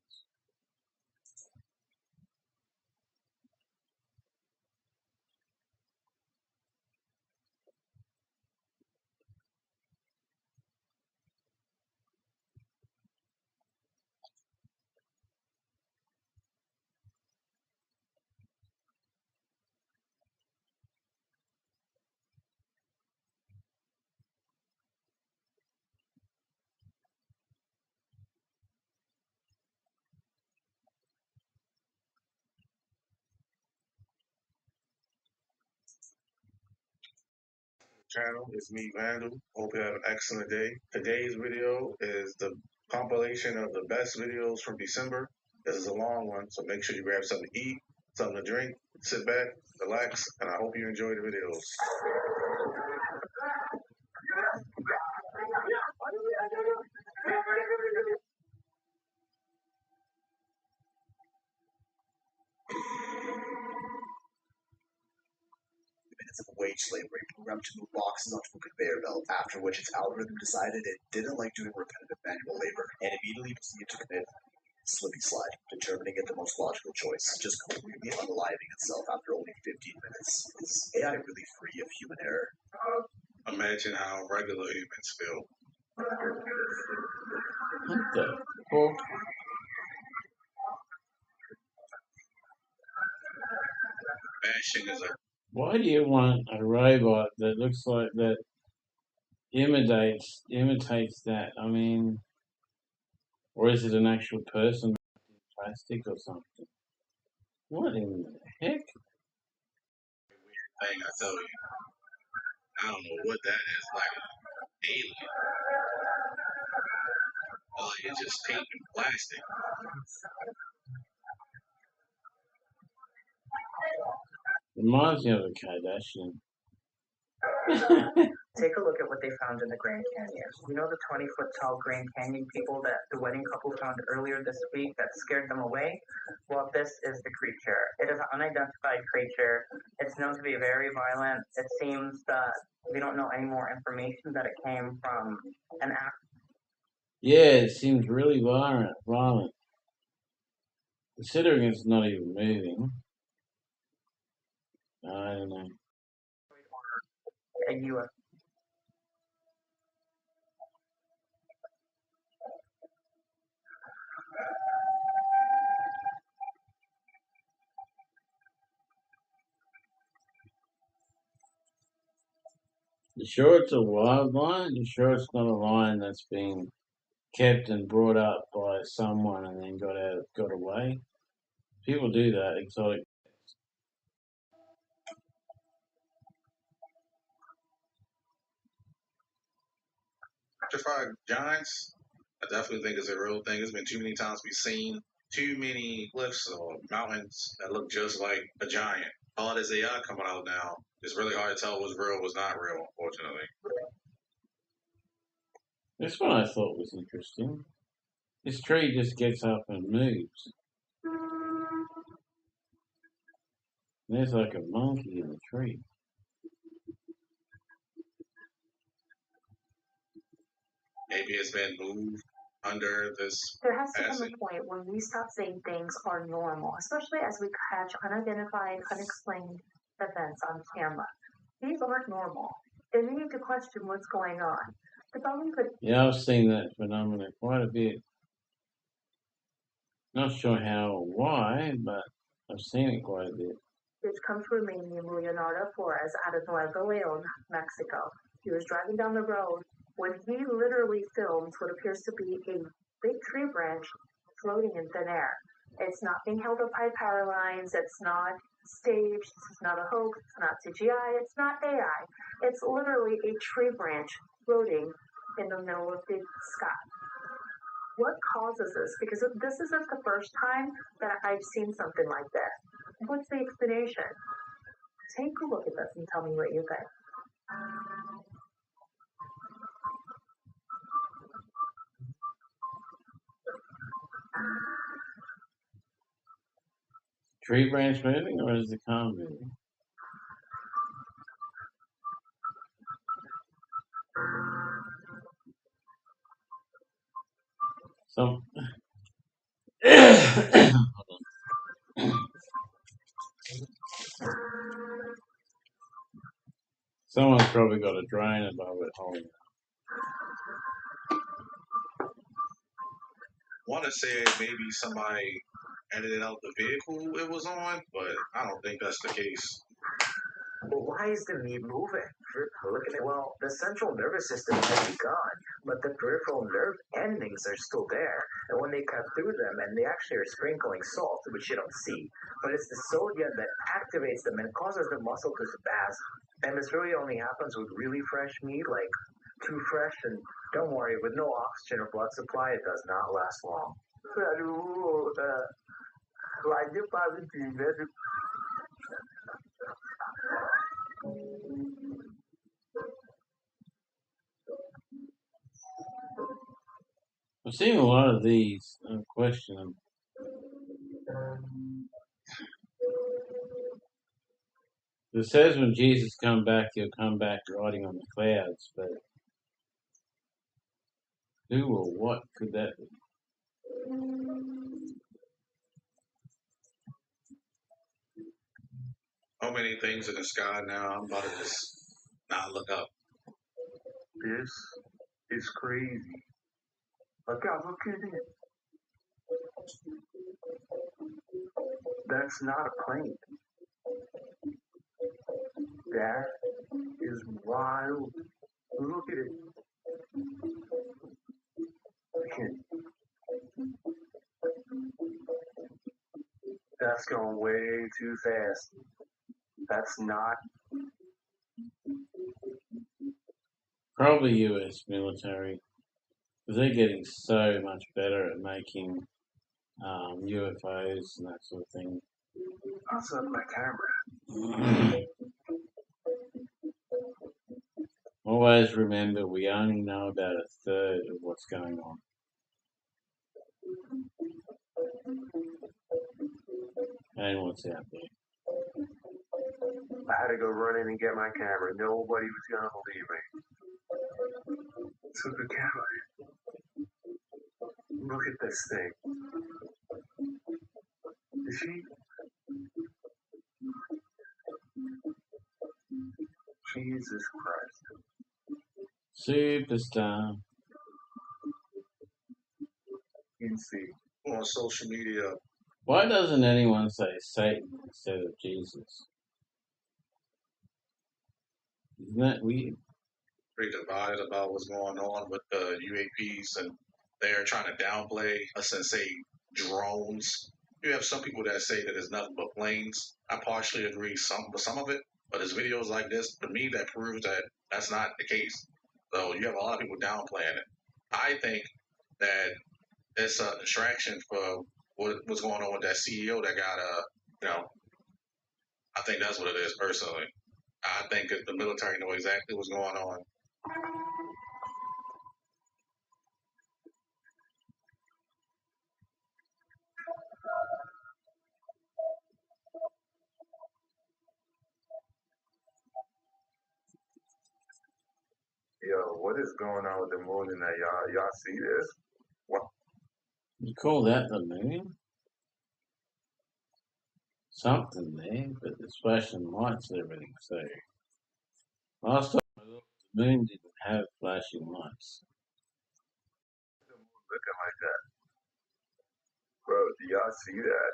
Channel. It's me, Vandal. Hope you have an excellent day. Today's video is the compilation of the best videos from December. This is a long one, so make sure you grab something to eat, something to drink, sit back, relax, and I hope you enjoy the videos. Minutes of wage slavery programmed to move boxes onto a conveyor belt, after which its algorithm decided it didn't like doing repetitive manual labor and immediately proceeded to commit slippy slide, determining it the most logical choice, just completely unaliving itself after only 15 minutes. Is AI really free of human error? Imagine how regular humans feel. What the fuck? Bashing is a Why do you want a robot that looks like that imitates that? I mean, or is it an actual person, plastic or something? What in the heck? thing, I tell you. I don't know what that is, like an alien. Oh, it's just tape and plastic. Reminds me of a Kardashian. Take a look at what they found in the Grand Canyon. You know the 20-foot tall Grand Canyon people that the wedding couple found earlier this week that scared them away? Well, this is the creature. It is an unidentified creature. It's known to be very violent. It seems that we don't know any more information that it came from an act. Yeah, it seems really violent. Considering it's not even moving. I don't know. A UFO. You sure it's a wild lion? You sure it's not a lion that's been kept and brought up by someone and then got away? People do that, exotic. Petrified giants, I definitely think it's a real thing. It's been too many times we've seen too many cliffs or mountains that look just like a giant. All this AI coming out now, it's really hard to tell what's real, what's not real, unfortunately. This one I thought was interesting. This tree just gets up and moves. There's like a monkey in the tree. Maybe it's been moved under this There has to come acid. a point when we stop saying things are normal, especially as we catch unidentified, unexplained events on camera. These aren't normal, and we need to question what's going on. The Boeing could Yeah, I've seen that phenomenon quite a bit. Not sure how or why, but I've seen it quite a bit. come to Romania, Leonardo Flores, out of Nuevo Leon, Mexico. He was driving down the road when he literally filmed what appears to be a big tree branch floating in thin air. It's not being held up by power lines. It's not staged. It's not a hoax. It's not CGI. It's not AI. It's literally a tree branch floating in the middle of the sky. What causes this? Because this isn't the first time that I've seen something like this. What's the explanation? Take a look at this and tell me what you think. Tree branch moving or is the car moving? Some. Hold on. Someone's probably got a drone above it holding it. Want to say maybe somebody edited out the vehicle it was on, but I don't think that's the case. Well, why is the meat moving? Look at it. Well, the central nervous system might be gone, but the peripheral nerve endings are still there. And when they cut through them, and they actually are sprinkling salt, which you don't see, but it's the sodium that activates them and causes the muscle to spasm. And this really only happens with really fresh meat, like too fresh. And don't worry, with no oxygen or blood supply, it does not last long. I've seen a lot of these. Question them. It says when Jesus come back, he'll come back riding on the clouds, but who or what could that be? So many things in the sky now, I'm about to just not look up. This is crazy. Look at it. That's not a plane. That is wild. Look at it. That's going way too fast. That's not. Probably US military. Because they're getting so much better at making UFOs and that sort of thing. I'll set my camera. Always remember we only know about a third of what's going on. And what's out there. I had to go run in and get my camera. Nobody was gonna believe me. Took the camera. Look at this thing. Is she? Jesus Christ. Superstar. You can see on social media. Why doesn't anyone say Satan instead of Jesus? Isn't that weird? Pretty divided about what's going on with the UAPs, and they're trying to downplay us and say drones. You have some people that say that it's nothing but planes. I partially agree with some of it, but there's videos like this to me that proves that that's not the case. So you have a lot of people downplaying it. I think that it's a distraction for what's going on with that CEO that got I think that's what it is personally. I think that the military know exactly what's going on. Yo, what is going on with the moon and that y'all see this? What? You call that the moon? Something there, but the flashing lights and everything, so last time I looked, the moon didn't have flashing lights. The moon looking like that. Bro, do y'all see that?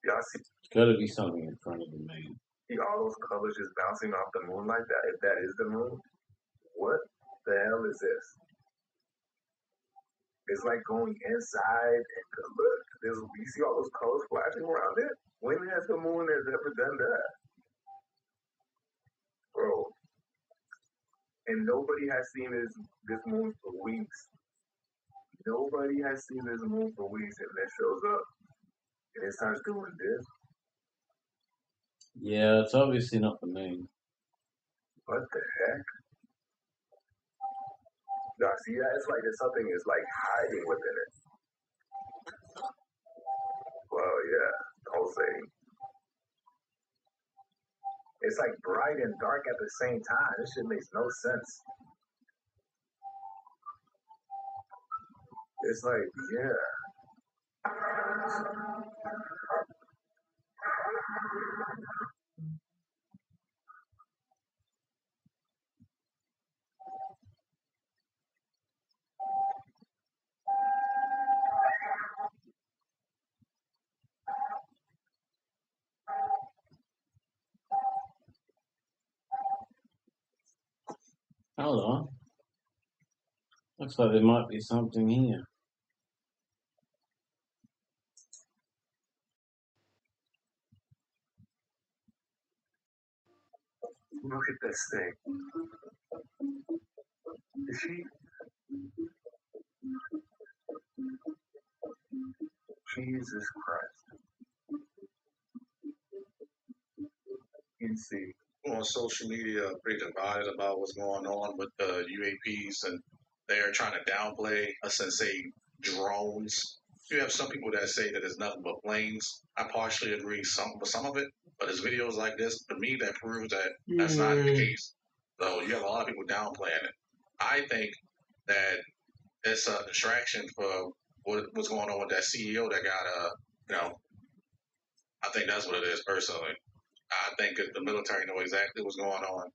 Y'all see? There's got to be something in front of the moon. See all those colors just bouncing off the moon like that? If that is the moon, what the hell is this? It's like going inside and look. You see all those colors flashing around it? When has the moon ever done that? Bro. And nobody has seen this moon for weeks. Nobody has seen this moon for weeks, and it shows up and it starts doing this. Yeah, it's obviously not the moon. What the heck? Y'all see that? It's like there's something is like hiding within it. Well, yeah, the whole thing. It's like bright and dark at the same time. This shit makes no sense. It's like, yeah. Hold on. Looks like there might be something here. Look at this thing. Is she? Jesus Christ. You can see on social media pretty divided about what's going on with the UAPs, and they're trying to downplay us and say drones. You have some people that say that it's nothing but planes. I partially agree with some of it, but there's videos like this to me that proves that that's not the case. So you have a lot of people downplaying it. I think that it's a distraction for what's going on with that CEO that got I think that's what it is personally. I think that the military know exactly what's going on.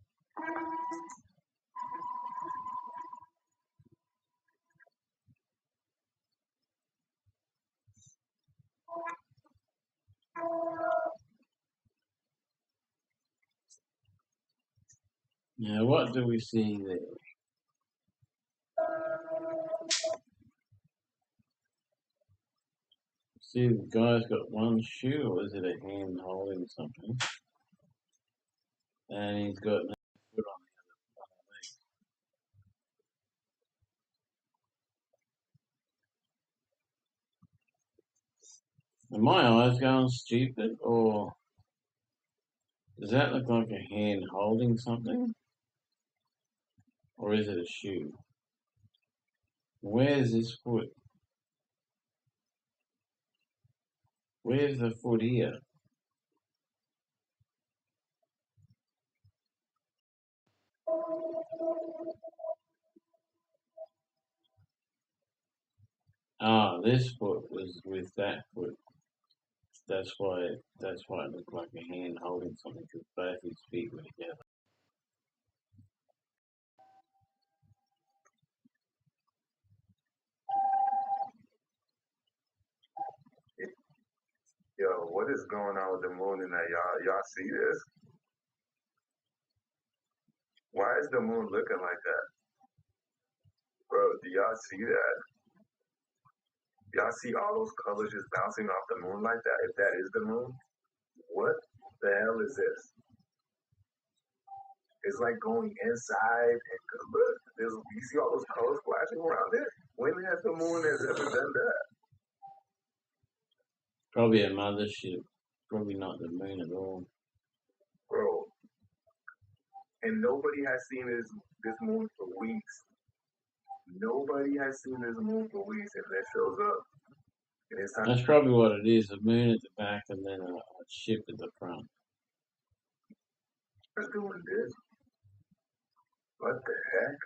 Now, what do we see there? See, the guy's got one shoe, or is it a hand holding something? And he's got no foot on the other leg. Are my eyes going stupid, or does that look like a hand holding something? Or is it a shoe? Where's this foot? Where's the foot here? Ah, this foot was with that foot. That's why it looked like a hand holding something, because both his feet were together. Yo, what is going on with the moon and that? Y'all see this? Why is the moon looking like that? Bro, do y'all see that? Y'all see all those colors just bouncing off the moon like that? If that is the moon, what the hell is this? It's like going inside and look, you see all those colors flashing around it? When has the moon ever done that? Probably a mothership. Probably not the moon at all. Bro. And nobody has seen this moon for weeks. Nobody has seen this moon for weeks, and that shows up. And it's time. That's probably what it is. A moon at the back and then a ship at the front. What's doing this? What the heck?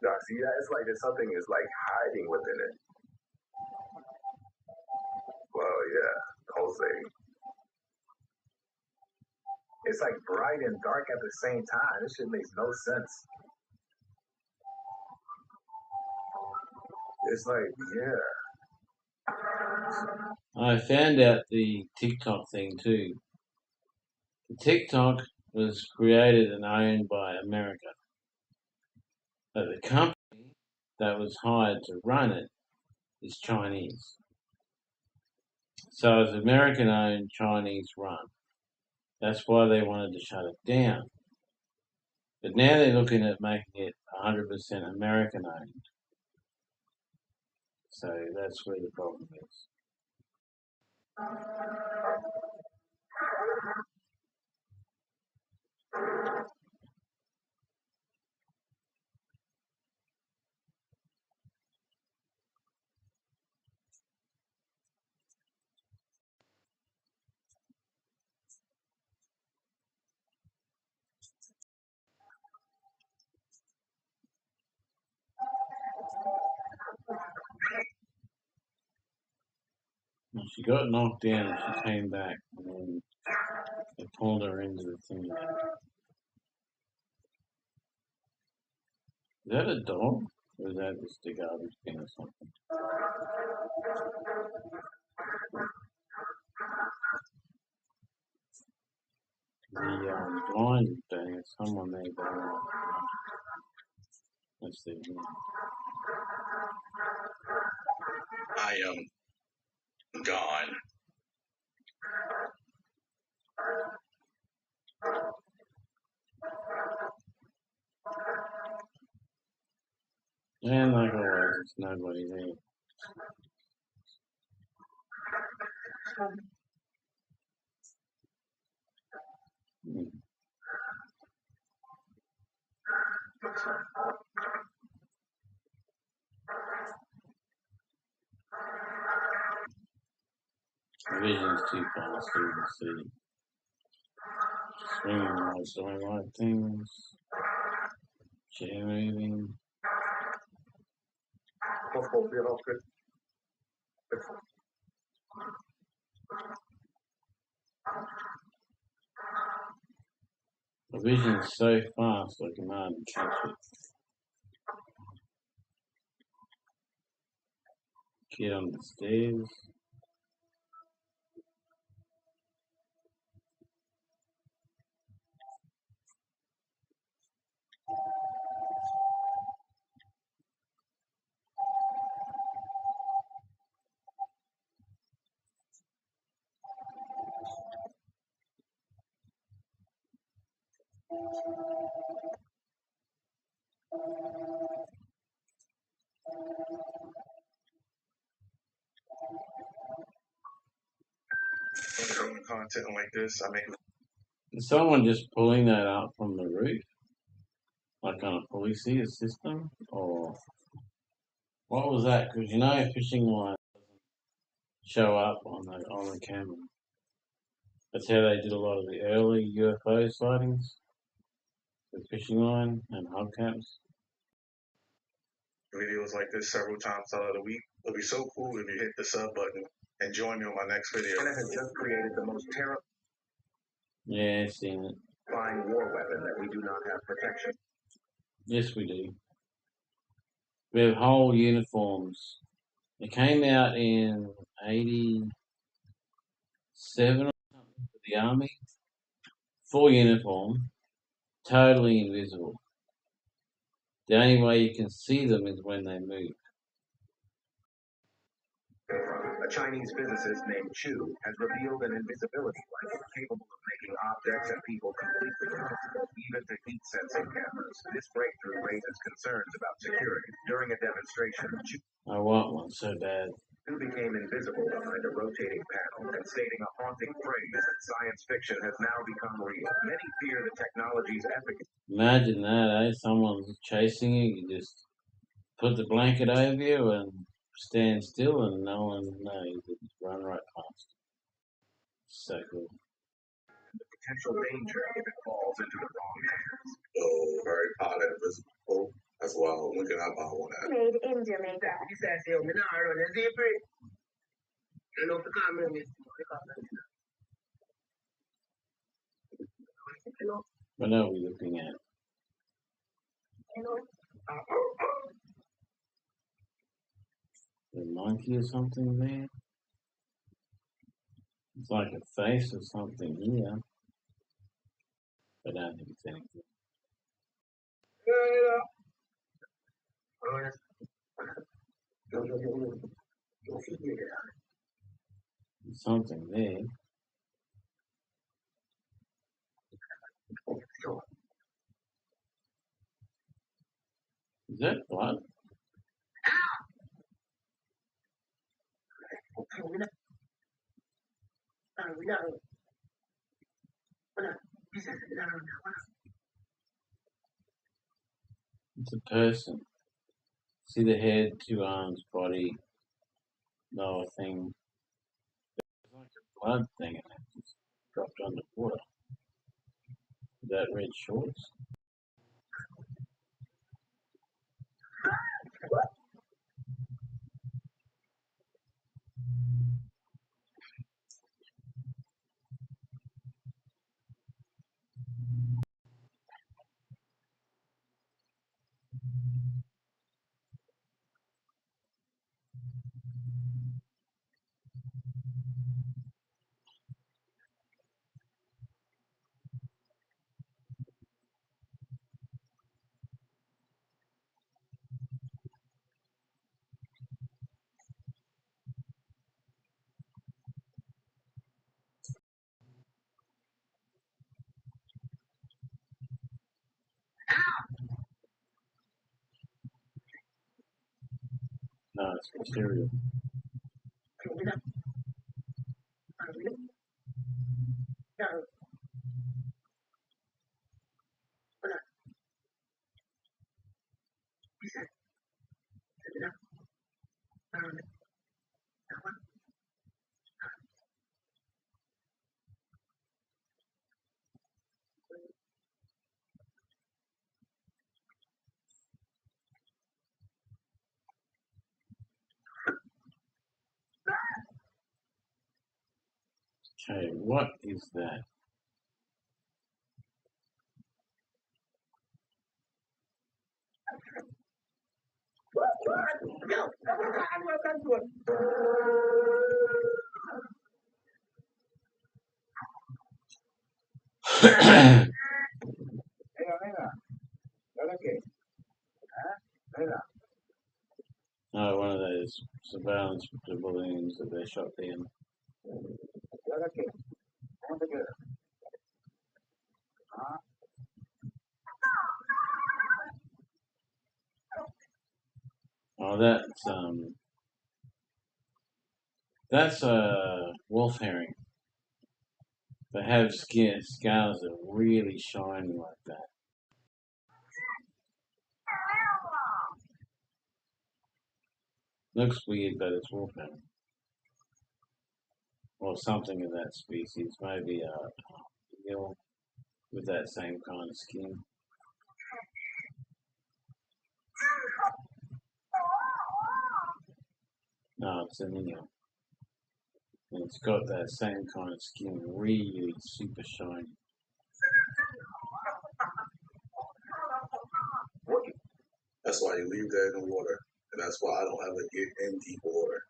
Y'all see that? It's like there's something is like hiding within it. Well, yeah, the whole thing. It's like bright and dark at the same time. This shit makes no sense. It's like, yeah. I found out the TikTok thing too. The TikTok was created and owned by America. But the company that was hired to run it is Chinese. So it's American owned, Chinese run. That's why they wanted to shut it down. But now they're looking at making it 100% American owned. So that's where the problem is. And she got knocked down and she came back and then they pulled her into the thing. Is that a dog? Or is that just a garbage bin or something? The blind thing, someone made that up. Let's see. I am gone. And like always, there's nobody there. The vision's too fast to even see. Swinging lights, doing right things. Chair moving. The vision's so fast I can hardly catch it. Kid on the stairs. Content like this, I mean, Is someone just pulling that up from the roof? Like on a policy system, or what was that? Because you know, fishing line show up on the camera. That's how they did a lot of the early UFO sightings with fishing line and hubcaps. Videos like this several times out of the week. It'll be so cool if you hit the sub button and join me on my next video. China has just created the most terrifying Yeah, I've seen it. war weapon that we do not have protection. Yes, we do. We have whole uniforms. It came out in '87 or something for the army. Full uniform, totally invisible. The only way you can see them is when they move. A Chinese physicist named Chu has revealed an invisibility light capable of making objects and people completely invisible, even to heat-sensing cameras. This breakthrough raises concerns about security. During a demonstration, Chu I want one so bad. became invisible behind a rotating panel and stating a haunting phrase that science fiction has now become real. Many fear the technology's efficacy. Imagine that, eh? Someone's chasing you, you just put the blanket over you and stand still and no one knows. You just run right past. So cool. The potential danger if it falls into the wrong hands. Oh, very part invisible as well. Looking up on that. Made in Jamaica. This I say, me not run a zebra. You know, to come in this. What are we looking at? A monkey or something there? It's like a face or something here. But I don't think it's anything. There's something there. Is that blood? It's a person. See the head, 2 arms, body, lower thing. It's like a blood thing and it just dropped underwater. That red shorts. No, it's material. Okay, what is that? Oh, one of those surveillance balloons that they shot down. Oh, that's a wolf herring. They have scales that are really shiny like that. Looks weird, but it's wolfhound. Or something of that species. Maybe a eel with that same kind of skin. No, it's an eel. And it's got that same kind of skin, really super shiny. That's why you leave that in the water, and that's why I don't have to get in deep water.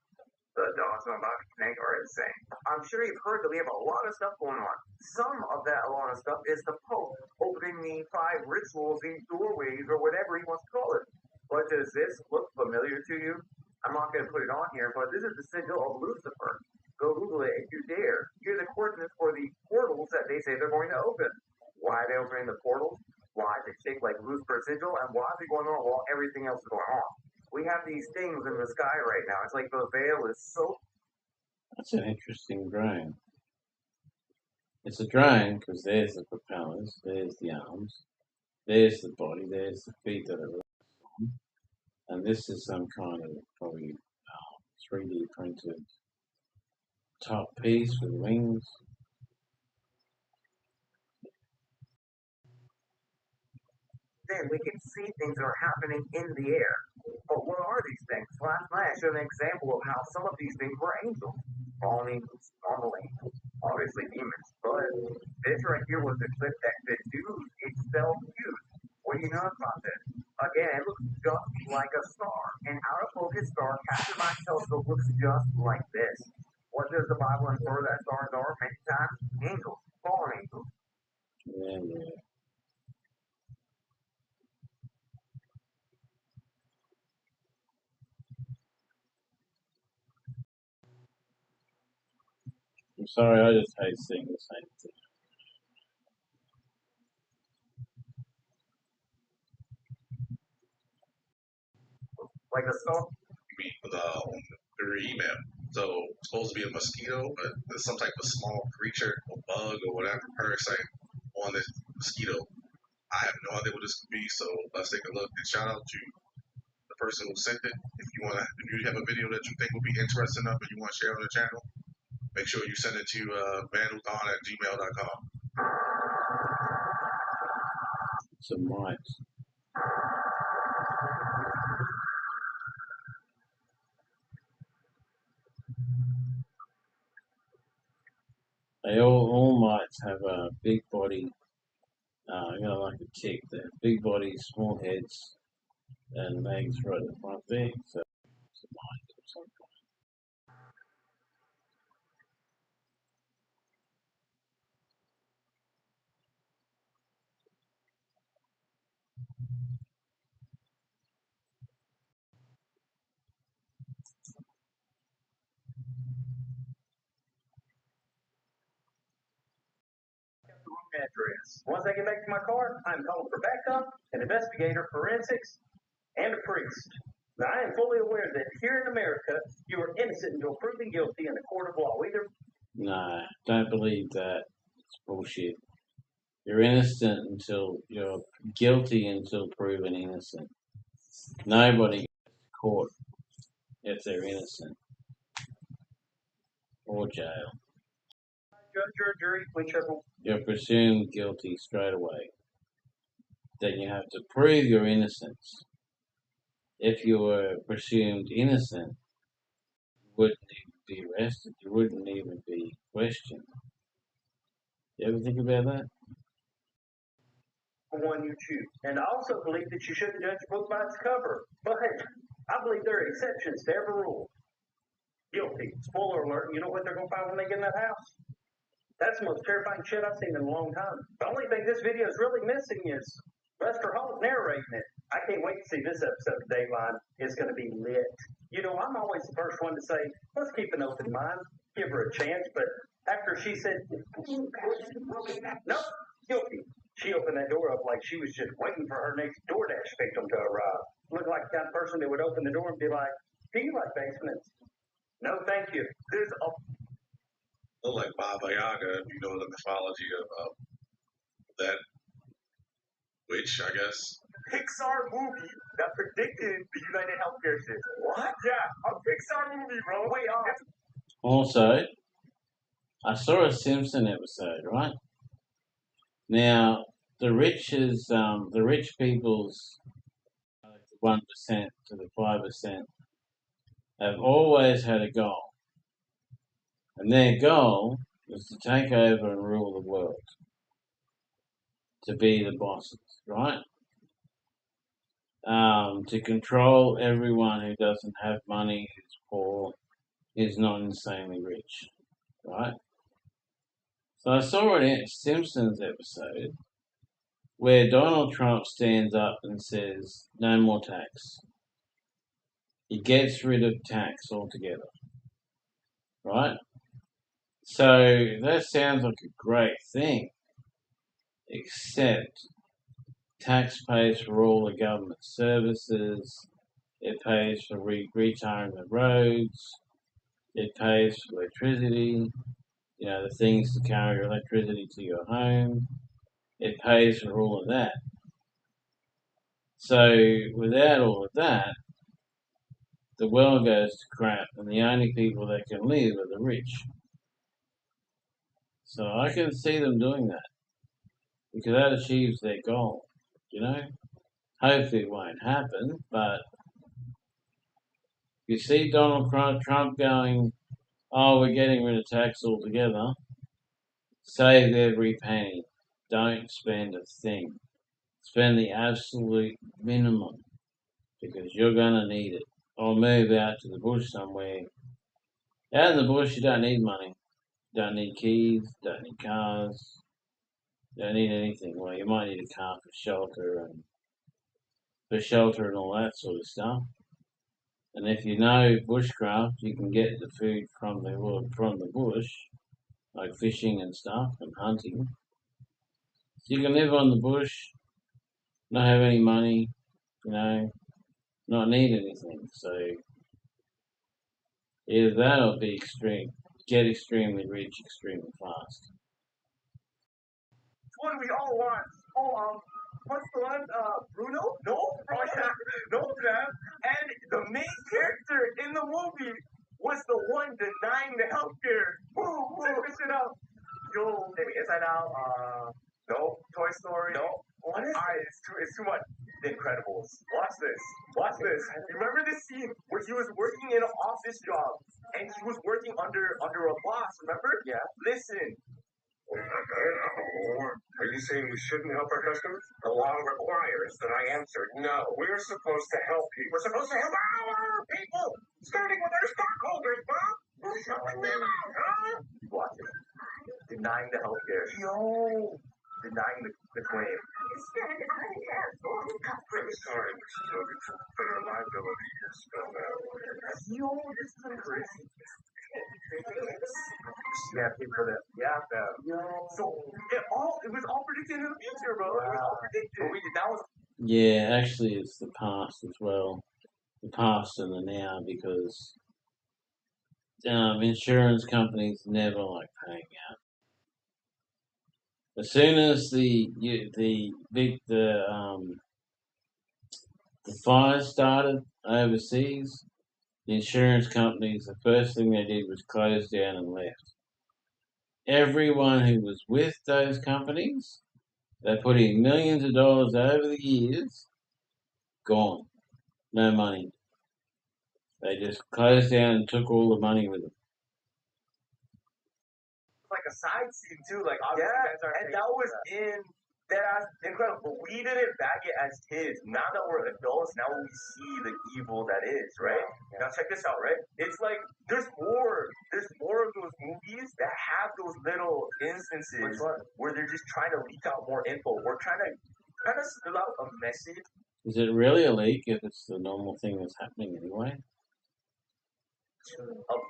The dogs on Bobby Snake are insane. I'm sure you've heard that we have a lot of stuff going on. Some of that a lot of stuff is the Pope opening the 5 rituals, these doorways, or whatever he wants to call it. But does this look familiar to you? I'm not going to put it on here, but this is the sigil of Lucifer. Go Google it if you dare. Here are the coordinates for the portals that they say they're going to open. Why are they opening the portals? Why is it shaped like Lucifer's sigil? And why is it going on while everything else is going on? We have these things in the sky right now. It's like the veil is so. That's an interesting drone. It's a drone because there's the propellers, there's the arms, there's the body, there's the feet that are on, and this is some kind of probably 3D printed top piece with wings. Then we can see things that are happening in the air. But what are these things? Last night I showed an example of how some of these things were angels. Fallen angels, normal angels, obviously demons. But this right here was the clip that the news itself used. What do you know about this? Again, it looks just like a star. An out of focus star captured by a telescope looks just like this. What does the Bible infer that stars are? Many times, angels, fallen angels. Yeah. I'm sorry, I just hate seeing the same thing. Like a star? You mean through your email. So it's supposed to be a mosquito, but there's some type of small creature, or bug, or whatever parasite on this mosquito. I have no idea what this could be, so let's take a look. And shout out to the person who sent it. If you have a video that you think would be interesting enough and you want to share on the channel, make sure you send it to vandalthon@gmail.com. Some mites. They all mites have a big body, like a tick. They have big bodies, small heads, and legs right at the front there. So it's a mite or something. Address. Once I get back to my car, I'm calling for backup, an investigator, forensics, and a priest. Now, I am fully aware that here in America, you are innocent until proven guilty in a court of law. Either. No, don't believe that. It's bullshit. You're innocent until you're guilty until proven innocent. Nobody goes to court if they're innocent or jail. Judge or jury, whichever. You're presumed guilty straight away. Then you have to prove your innocence. If you were presumed innocent, you wouldn't even be arrested. You wouldn't even be questioned. You ever think about that? The one you choose. And I also believe that you shouldn't judge a book by its cover. But I believe there are exceptions to every rule. Guilty. Spoiler alert, you know what they're going to find when they get in that house? That's the most terrifying shit I've seen in a long time. The only thing this video is really missing is Lester Holt narrating it. I can't wait to see this episode of Dateline. It's going to be lit. You know, I'm always the first one to say, let's keep an open mind, give her a chance. But after she said, nope, guilty, she opened that door up like she was just waiting for her next DoorDash victim to arrive. Looked like the kind of person that would open the door and be like, do you like basements? No, thank you. There's a Look like Baba Yaga, if you know the mythology of that witch, I guess. Pixar movie that predicted the United Healthcare shit. What? Yeah, a Pixar movie, bro. Way off. Also, I saw a Simpson episode, right? Now, the rich people's 1% to the 5% have always had a goal. And their goal was to take over and rule the world. To be the bosses, right? To control everyone who doesn't have money, who's poor, is not insanely rich, right? So I saw a Simpsons episode where Donald Trump stands up and says, no more tax. He gets rid of tax altogether, right? So that sounds like a great thing, except tax pays for all the government services, it pays for retarring the roads, it pays for electricity, the things to carry your electricity to your home, it pays for all of that. So without all of that, the world goes to crap, and the only people that can live are the rich. So I can see them doing that, because that achieves their goal, Hopefully it won't happen, but you see Donald Trump going, oh, we're getting rid of tax altogether, save every penny, don't spend a thing. Spend the absolute minimum, because you're going to need it. Or move out to the bush somewhere. Out in the bush, you don't need money. Don't need keys, don't need cars, don't need anything. Well, you might need a car for shelter and all that sort of stuff. And if you know bushcraft, you can get the food from the bush, like fishing and stuff and hunting. So you can live on the bush, not have any money, not need anything. So either that or get extremely rich extremely fast. What do we all want? Oh, what's the one? Bruno? No, no, man. And the main character in the movie was the one denying the healthcare. Check this shit out. Yo, maybe Inside Out. No. Toy Story. No. What is it? It's too much. The Incredibles. Watch this. Remember this scene where he was working in an office job and he was working under a boss? Remember? Yeah. Listen. Are you saying we shouldn't help our customers? The law requires that I answer no. We're supposed to help people. We're supposed to help our people, starting with our stockholders, Bob. We're helping them out, huh? Watch it. Denying the healthcare. Yo. Denying the claim. I'm sorry, Mrs. Robinson, but our liability is spelled out. Yo, this is crazy. Yeah, pay for that. Yeah, so it was all predicted in the future, bro. It was all predicted. Yeah, actually, it's the past as well. The past and the now, because insurance companies never like paying out. As soon as the fire started overseas, the insurance companies, the first thing they did was close down and left. Everyone who was with those companies, they put in millions of dollars over the years, gone. No money. They just closed down and took all the money with them. Like a side scene too, like obviously and that was in that's incredible. But we didn't bag it as kids. Now that we're adults, now we see the evil that is, right? Yeah. Now check this out, right? It's like there's more of those movies that have those little instances where they're just trying to leak out more info. We're trying to spill out a message. Is it really a leak if it's the normal thing that's happening anyway?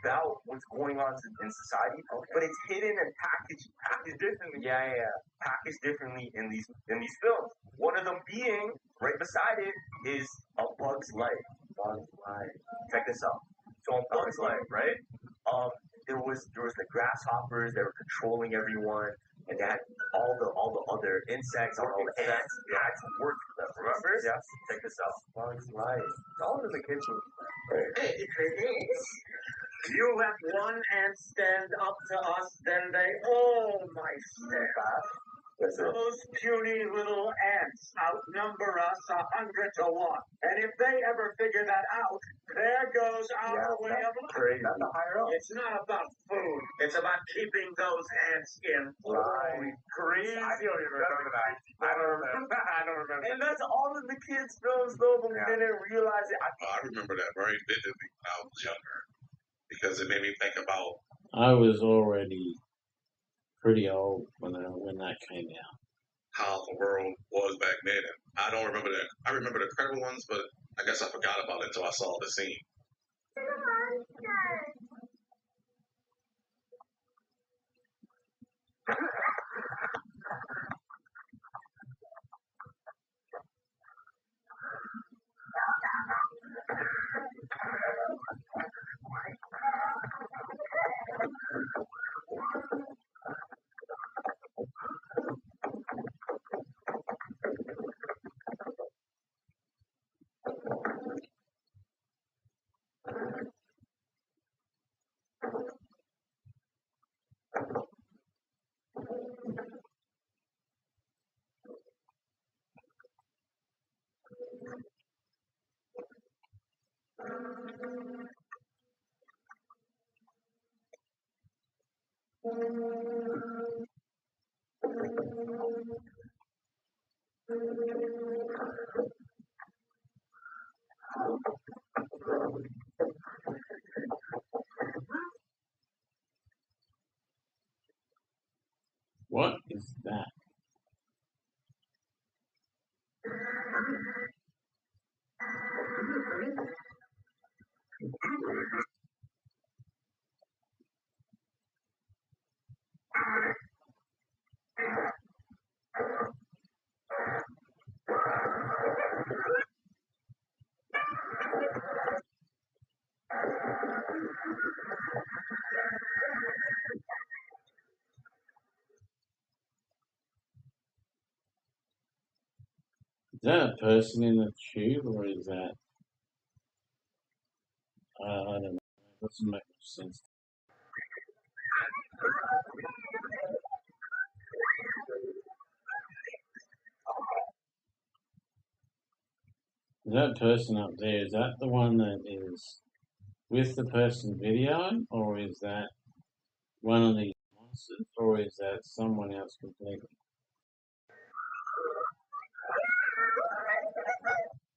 About what's going on in society, but it's hidden and packaged differently. Packaged differently in these films. One of them being right beside it is A Bug's Life. Check this out. So in Bug's Life, right? There was the grasshoppers that were controlling everyone, and that all the other insects, all the ants had to work for them, Remember? Yes. Check this out. Well, it's live. It's all in the kitchen. Hey, you let one ant stand up to us, then they all might stand. Those puny little ants outnumber us 100 to 1. And if they ever figure that out, there goes our way of life. It's not about food. It's about keeping those ants in line. Crazy. I don't remember that. I don't remember. And that's all of the kids' films, though, but we didn't realize it. I remember that very vividly when I was younger because it made me think about I was already pretty old when that came out. how the world was back then. And I don't remember that. I remember the incredible ones, but I guess I forgot about it until I saw the scene. What is that? Is that a person in the tube, or is that? I don't know. It doesn't make much sense. Is that person up there? Is that the one that is with the person videoing, or is that one of these monsters, or is that someone else completely?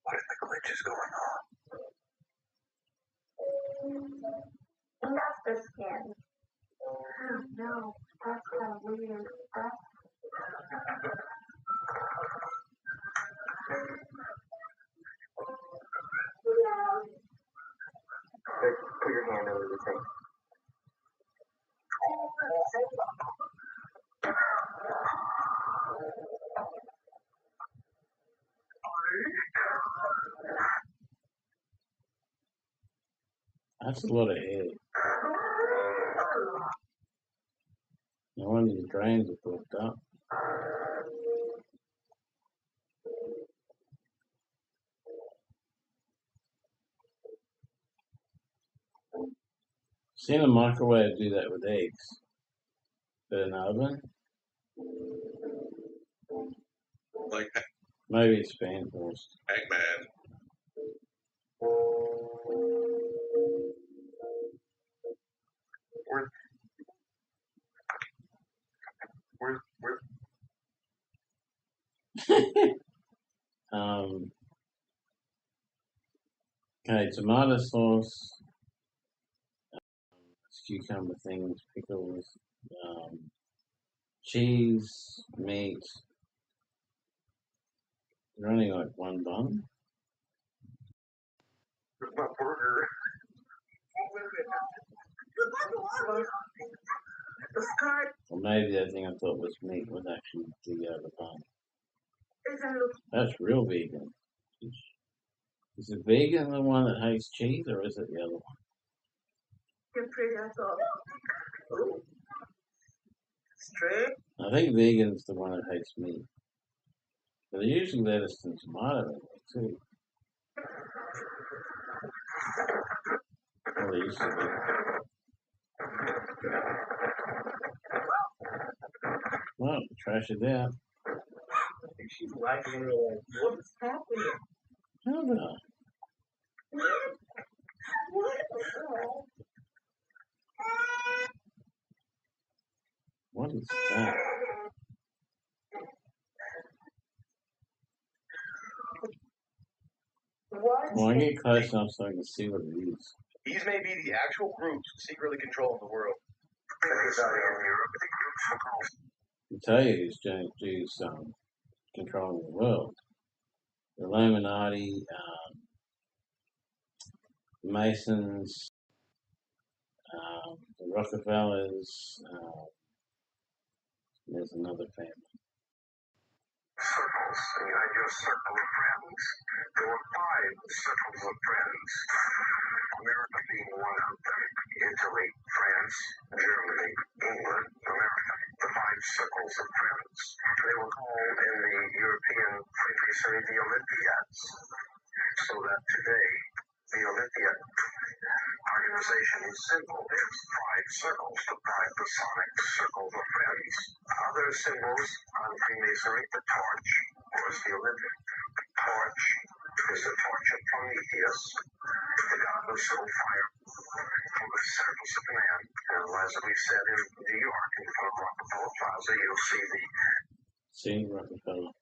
What if the glitch is going on? And that's the skin. Oh, no, that's kind of weird. Put your hand over the thing. That's a lot of hair. No wonder the drains are booked up. Seen a microwave do that with eggs, but an oven? Like Maybe it's fan forced. Eggman. Okay, tomato sauce, cucumber things, pickles, cheese, meat. You're only like one bun. My burger. Or maybe that thing I thought was meat was actually the bun. That's real vegan. Is it vegan the one that hates cheese, or is it the other one? Straight? I think vegan's the one that hates meat. But they usually lettuce and tomato in there too. Well, they used to be. Well, trash it out. She's liking it. What is happening? How did I? What is that? Well, I get close enough so I can see what it is. These may be the actual groups secretly controlling the world. I tell you who's controlling the world. The Illuminati, the Masons, the Rockefellers, there's another family. Circles, and you had your circle of friends. There were 5 circles of friends. America being one of them. Italy, France, Germany, England, America. The 5 circles of friends. They were called in the European Freemasonry the Olympiads. So that today, the Olympiad organization's symbol is 5 circles, the 5 Masonic circles of friends. Other symbols on Freemasonry, the torch, was the Olympic. The torch is the torch of Prometheus, the god of soul fire, from the circles of man. And as we said in New York, in front of Rockefeller Plaza, you'll see See Rockefeller.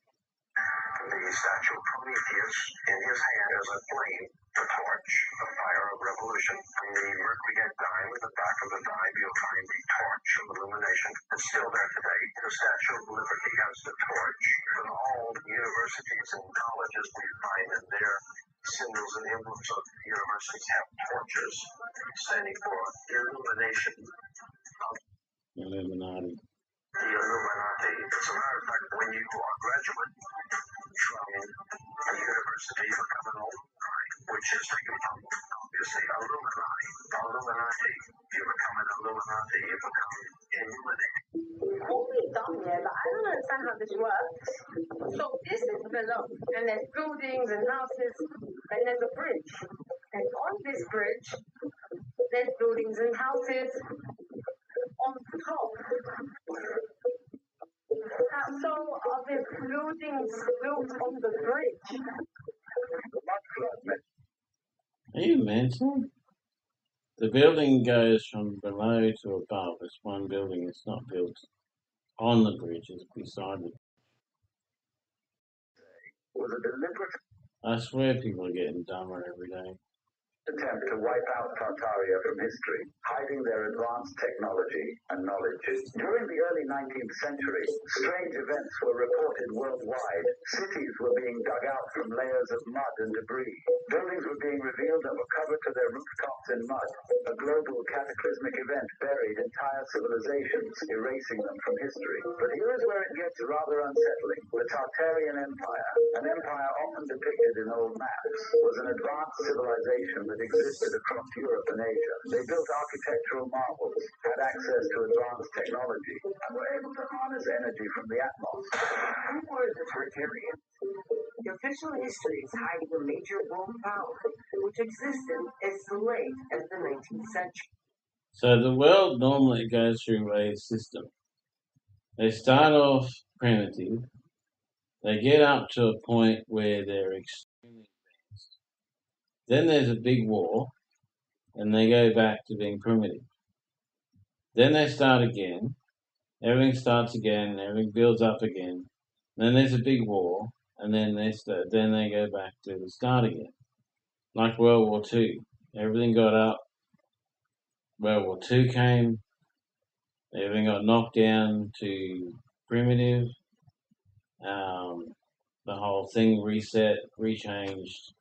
the statue of Prometheus. In his hand is a flame, the torch, the fire of revolution. On the Mercury head dime, at the back of the dime, you'll find the torch of illumination. It's still there today. The Statue of Liberty has the torch. And all universities and colleges we find in their symbols and emblems of universities have torches standing for illumination. Illuminati. The Illuminati. As a matter of fact, when you are a graduate from a university, you become an alumni, which is taken from, obviously, Illuminati. Illuminati. You become an Illuminati, you become illuminated. Only down here, but I don't understand how this works. So this is below, and there's buildings and houses, and there's a bridge. And on this bridge, there's buildings and houses on top. So are there buildings built on the bridge? Are you mental? The building goes from below to above. It's one building. It's not built on the bridge. It's beside it. Was a deliberate I swear people are getting dumber every day. attempt to wipe out Tartaria from history, hiding their advanced technology and knowledge. During the early 19th century, strange events were reported worldwide. Cities were being dug out from layers of mud and debris. Buildings were being revealed that were covered to their rooftops in mud. A global cataclysmic event buried entire civilizations, erasing them from history. But here is where it gets rather unsettling. The Tartarian Empire, an empire often depicted in old maps, was an advanced civilization that existed across Europe and Asia. They built architectural marvels, had access to advanced technology, and were able to harness energy from the atmosphere. Who were the Tartarians? The official history is hiding a major world power, which existed as late as the 19th century. So the world normally goes through a system. They start off primitive. They get up to a point where they're extremely advanced. Then there's a big war, and they go back to being primitive. Then they start again. Everything starts again. Everything builds up again. Then there's a big war, and then they go back to the start again. Like World War II. Everything got up. World War II came. Everything got knocked down to primitive. The whole thing reset, rechanged.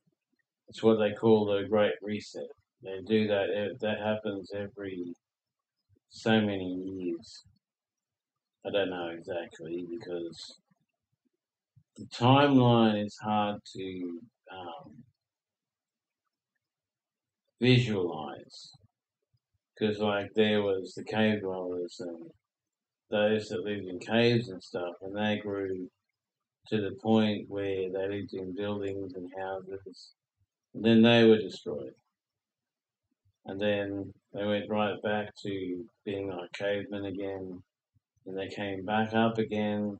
It's what they call the Great Reset. They do that. That happens every so many years. I don't know exactly because the timeline is hard to visualize. Because like there was the cave dwellers and those that lived in caves and stuff, and they grew to the point where they lived in buildings and houses. And then they were destroyed. And then they went right back to being like cavemen again. And they came back up again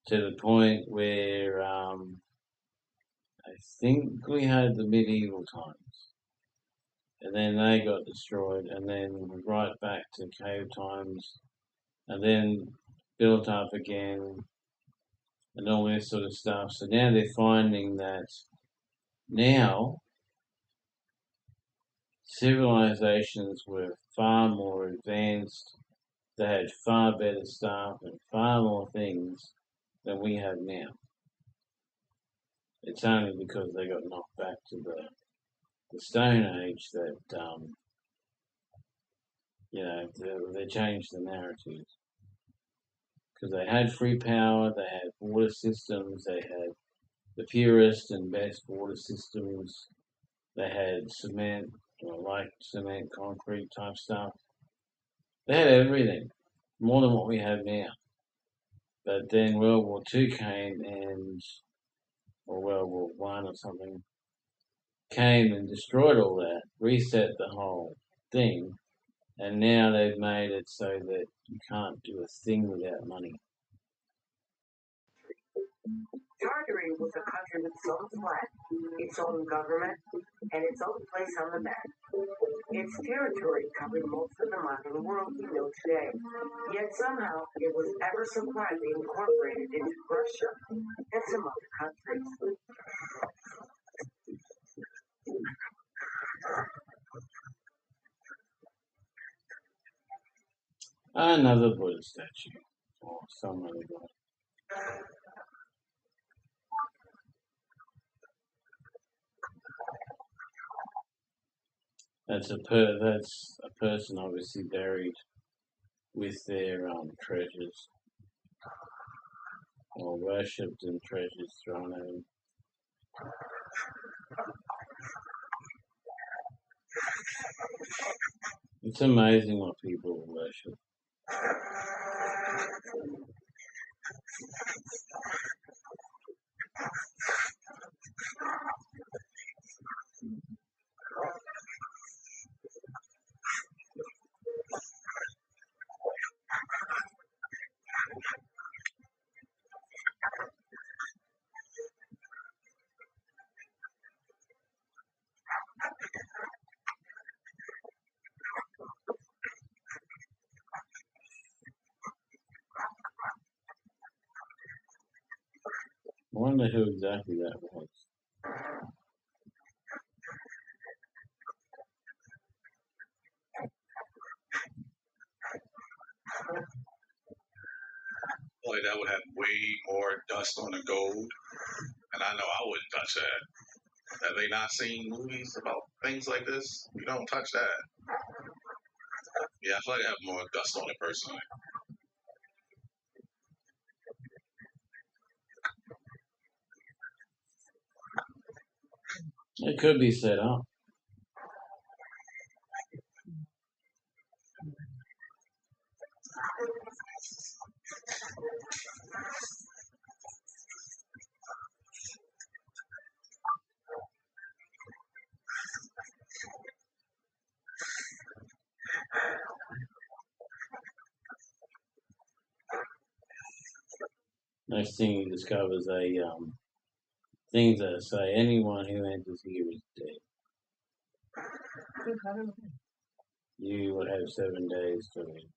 to the point where I think we had the medieval times. And then they got destroyed, and then right back to cave times, and then built up again, and all this sort of stuff. So now they're finding that now civilizations were far more advanced, they had far better stuff and far more things than we have now. It's only because they got knocked back to the Stone Age that, they changed the narrative. Because they had free power, they had water systems, they had the purest and best water systems, they had cement, cement, concrete type stuff. They had everything, more than what we have now. But then World War II came or World War One or something, came and destroyed all that, reset the whole thing, and now they've made it so that you can't do a thing without money. Tartary was a country with its own flag, its own government, and its own place on the map. Its territory covered most of the modern world we know today. Yet somehow it was ever so quietly incorporated into Russia and some other countries. Another Buddha statue, or some other god. That's a person obviously buried with their treasures, or worshipped and treasures thrown at them. It's amazing what people worship. I wonder who exactly that was. Boy, that would have way more dust on the gold, and I know I wouldn't touch that. Have they not seen movies about things like this? You don't touch that. Yeah, I feel like I have more dust on it personally. It could be set up. Next thing he discovers things that say anyone who enters here is dead. You will have 7 days to live.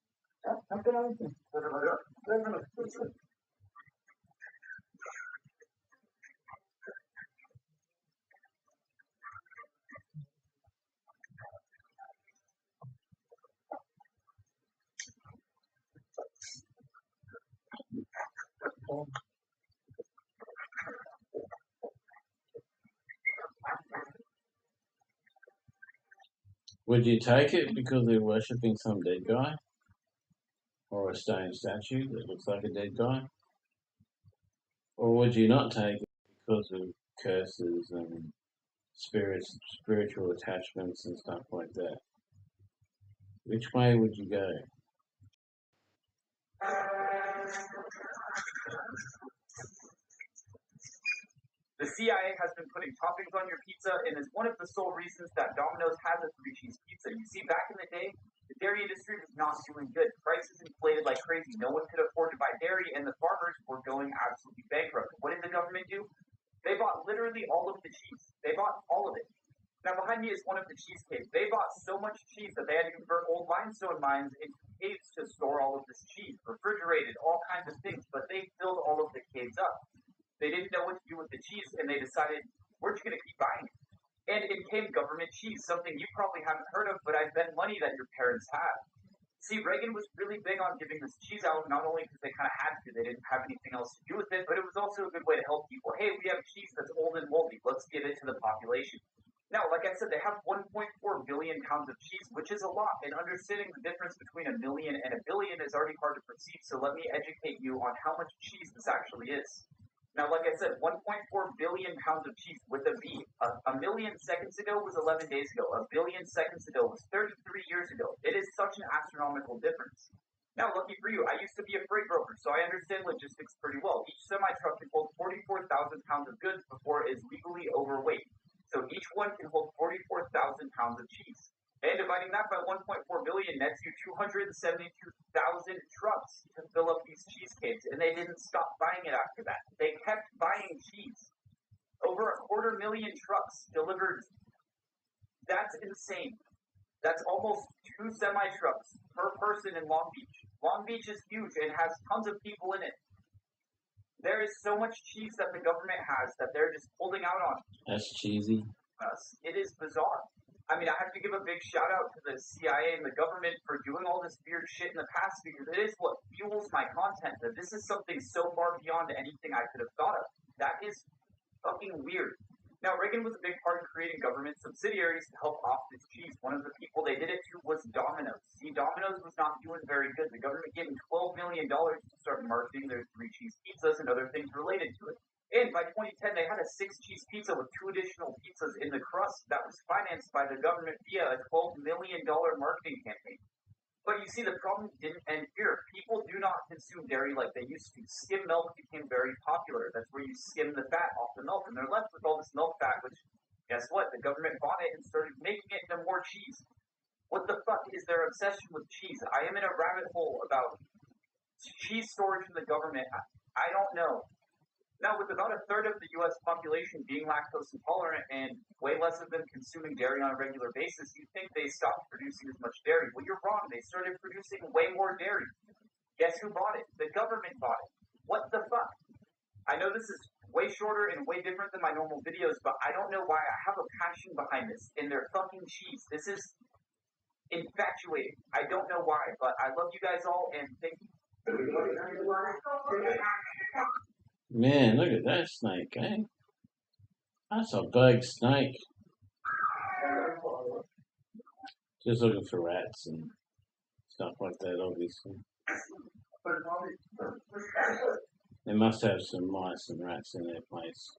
Would you take it because they're worshipping some dead guy? Or a stone statue that looks like a dead guy? Or would you not take it because of curses and spiritual attachments and stuff like that? Which way would you go? CIA has been putting toppings on your pizza and is one of the sole reasons that Domino's has a 3-cheese pizza. You see, back in the day, the dairy industry was not doing good. Prices inflated like crazy. No one could afford to buy dairy, and the farmers were going absolutely bankrupt. What did the government do? They bought literally all of the cheese. They bought all of it. Now, behind me is one of the cheese caves. They bought so much cheese that they had to convert old limestone mines into caves to store all of this cheese, refrigerated, all kinds of things, but they filled all of the caves up. They didn't know what to do with the cheese, and they decided, we're just going to keep buying it. And it came government cheese, something you probably haven't heard of, but I bet money that your parents have. See, Reagan was really big on giving this cheese out, not only because they kind of had to, they didn't have anything else to do with it, but it was also a good way to help people. Hey, we have cheese that's old and moldy. Let's give it to the population. Now, like I said, they have 1.4 billion pounds of cheese, which is a lot, and understanding the difference between a million and a billion is already hard to perceive, so let me educate you on how much cheese this actually is. Now, like I said, 1.4 billion pounds of cheese with a V. A million seconds ago was 11 days ago. A billion seconds ago was 33 years ago. It is such an astronomical difference. Now, lucky for you, I used to be a freight broker, so I understand logistics pretty well. Each semi-truck can hold 44,000 pounds of goods before it is legally overweight. So each one can hold 44,000 pounds of cheese. And dividing that by 1.4 billion nets you 272,000 trucks to fill up these cheese caves, and they didn't stop buying it after that. They kept buying cheese. Over 250,000 trucks delivered. That's insane. That's almost 2 semi-trucks per person in Long Beach. Long Beach is huge and has tons of people in it. There is so much cheese that the government has that they're just holding out on. That's cheesy. It is bizarre. I mean, I have to give a big shout out to the CIA and the government for doing all this weird shit in the past because it is what fuels my content. That this is something so far beyond anything I could have thought of. That is fucking weird. Now, Reagan was a big part in creating government subsidiaries to help off this cheese. One of the people they did it to was Domino's. See, Domino's was not doing very good. The government gave them $12 million to start marketing their 3-cheese pizzas and other things related to it. And by 2010, they had a 6-cheese pizza with 2 additional pizzas in the crust that was financed by the government via a $12 million marketing campaign. But you see, the problem didn't end here. People do not consume dairy like they used to. Skim milk became very popular. That's where you skim the fat off the milk, and they're left with all this milk fat, which, guess what? The government bought it and started making it into more cheese. What the fuck is their obsession with cheese? I am in a rabbit hole about cheese storage in the government. I don't know. Now, with about a third of the U.S. population being lactose intolerant and way less of them consuming dairy on a regular basis, you'd think they stopped producing as much dairy. Well, you're wrong. They started producing way more dairy. Guess who bought it? The government bought it. What the fuck? I know this is way shorter and way different than my normal videos, but I don't know why. I have a passion behind this in their fucking cheese. This is infatuating. I don't know why, but I love you guys all, and thank you. Man, look at that snake, eh? That's a big snake. Just looking for rats and stuff like that, obviously. They must have some mice and rats in their place.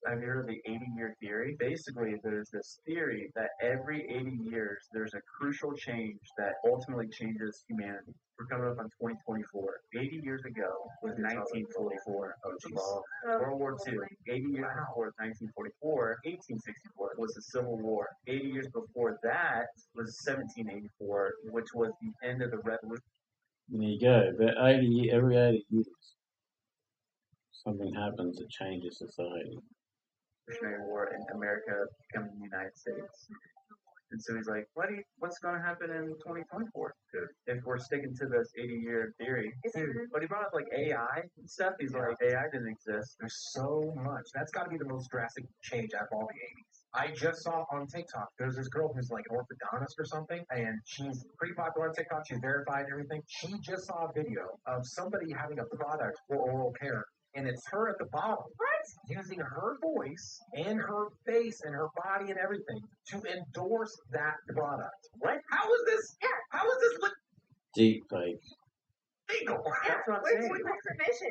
Have you heard of the 80-year theory? Basically, there's this theory that every 80 years, there's a crucial change that ultimately changes humanity. We're coming up on 2024. 80 years ago was 1944. Oh, geez. World War II. 80 years before 1944, 1864 was the Civil War. 80 years before that was 1784, which was the end of the Revolution. There you go. But every 80 years, something happens that changes society. Revolutionary War and America becoming the United States. And so he's like, what's going to happen in 2024? If we're sticking to this 80-year theory. But he brought up like AI and stuff. He's like, AI didn't exist. There's so much. That's got to be the most drastic change out of all the 80s. I just saw on TikTok, there's this girl who's like an orthodontist or something, and she's pretty popular on TikTok. She's verified and everything. She just saw a video of somebody having a product for oral care, and it's her at the bottom. Using her voice and her face and her body and everything to endorse that product. What? How is this? Yeah. How is this Deep fake. legal? That's what I'm saying.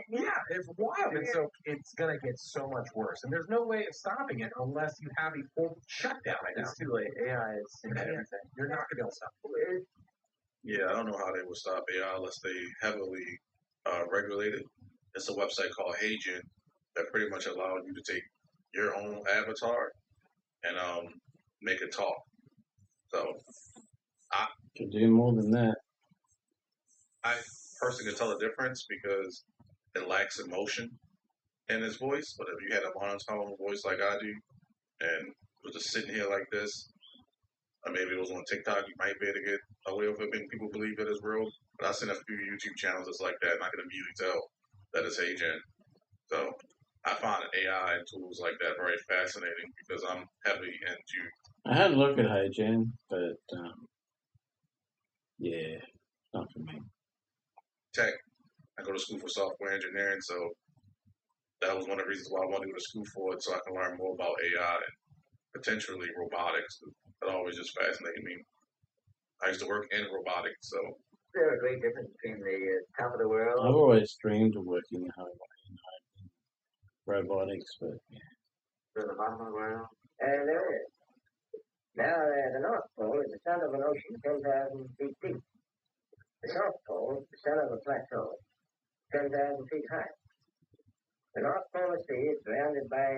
Yeah, it's wild. And so it's going to get so much worse. And there's no way of stopping it unless you have a full shutdown right now. It's too late. AI is everything. You're not going to be able to stop it. Yeah, I don't know how they would stop AI unless they heavily regulate it. It's a website called HeyGen that pretty much allows you to take your own avatar and make it talk. So I Could do more than that. I personally can tell the difference because it lacks emotion in its voice. But if you had a monotone voice like I do and was just sitting here like this, or maybe it was on TikTok, you might be able to get away with it, make people believe that it's real. But I've seen a few YouTube channels that's like that, and I can immediately tell that it's HeyGen. So I find AI and tools like that very fascinating because I'm heavily into. I had a look at HeyGen, but yeah, not for me. Tech. I go to school for software engineering, so that was one of the reasons why I wanted to go to school for it, so I can learn more about AI and potentially robotics. That always just fascinated me. I used to work in robotics, so. There's a great difference between the top of the world. I've always dreamed of working in robotics, but yeah. To the bottom of the world. And there is. Now, the North Pole is the center of an ocean 10,000 feet deep. The South Pole is the center of a plateau 10,000 feet high. The North Polar Sea is surrounded by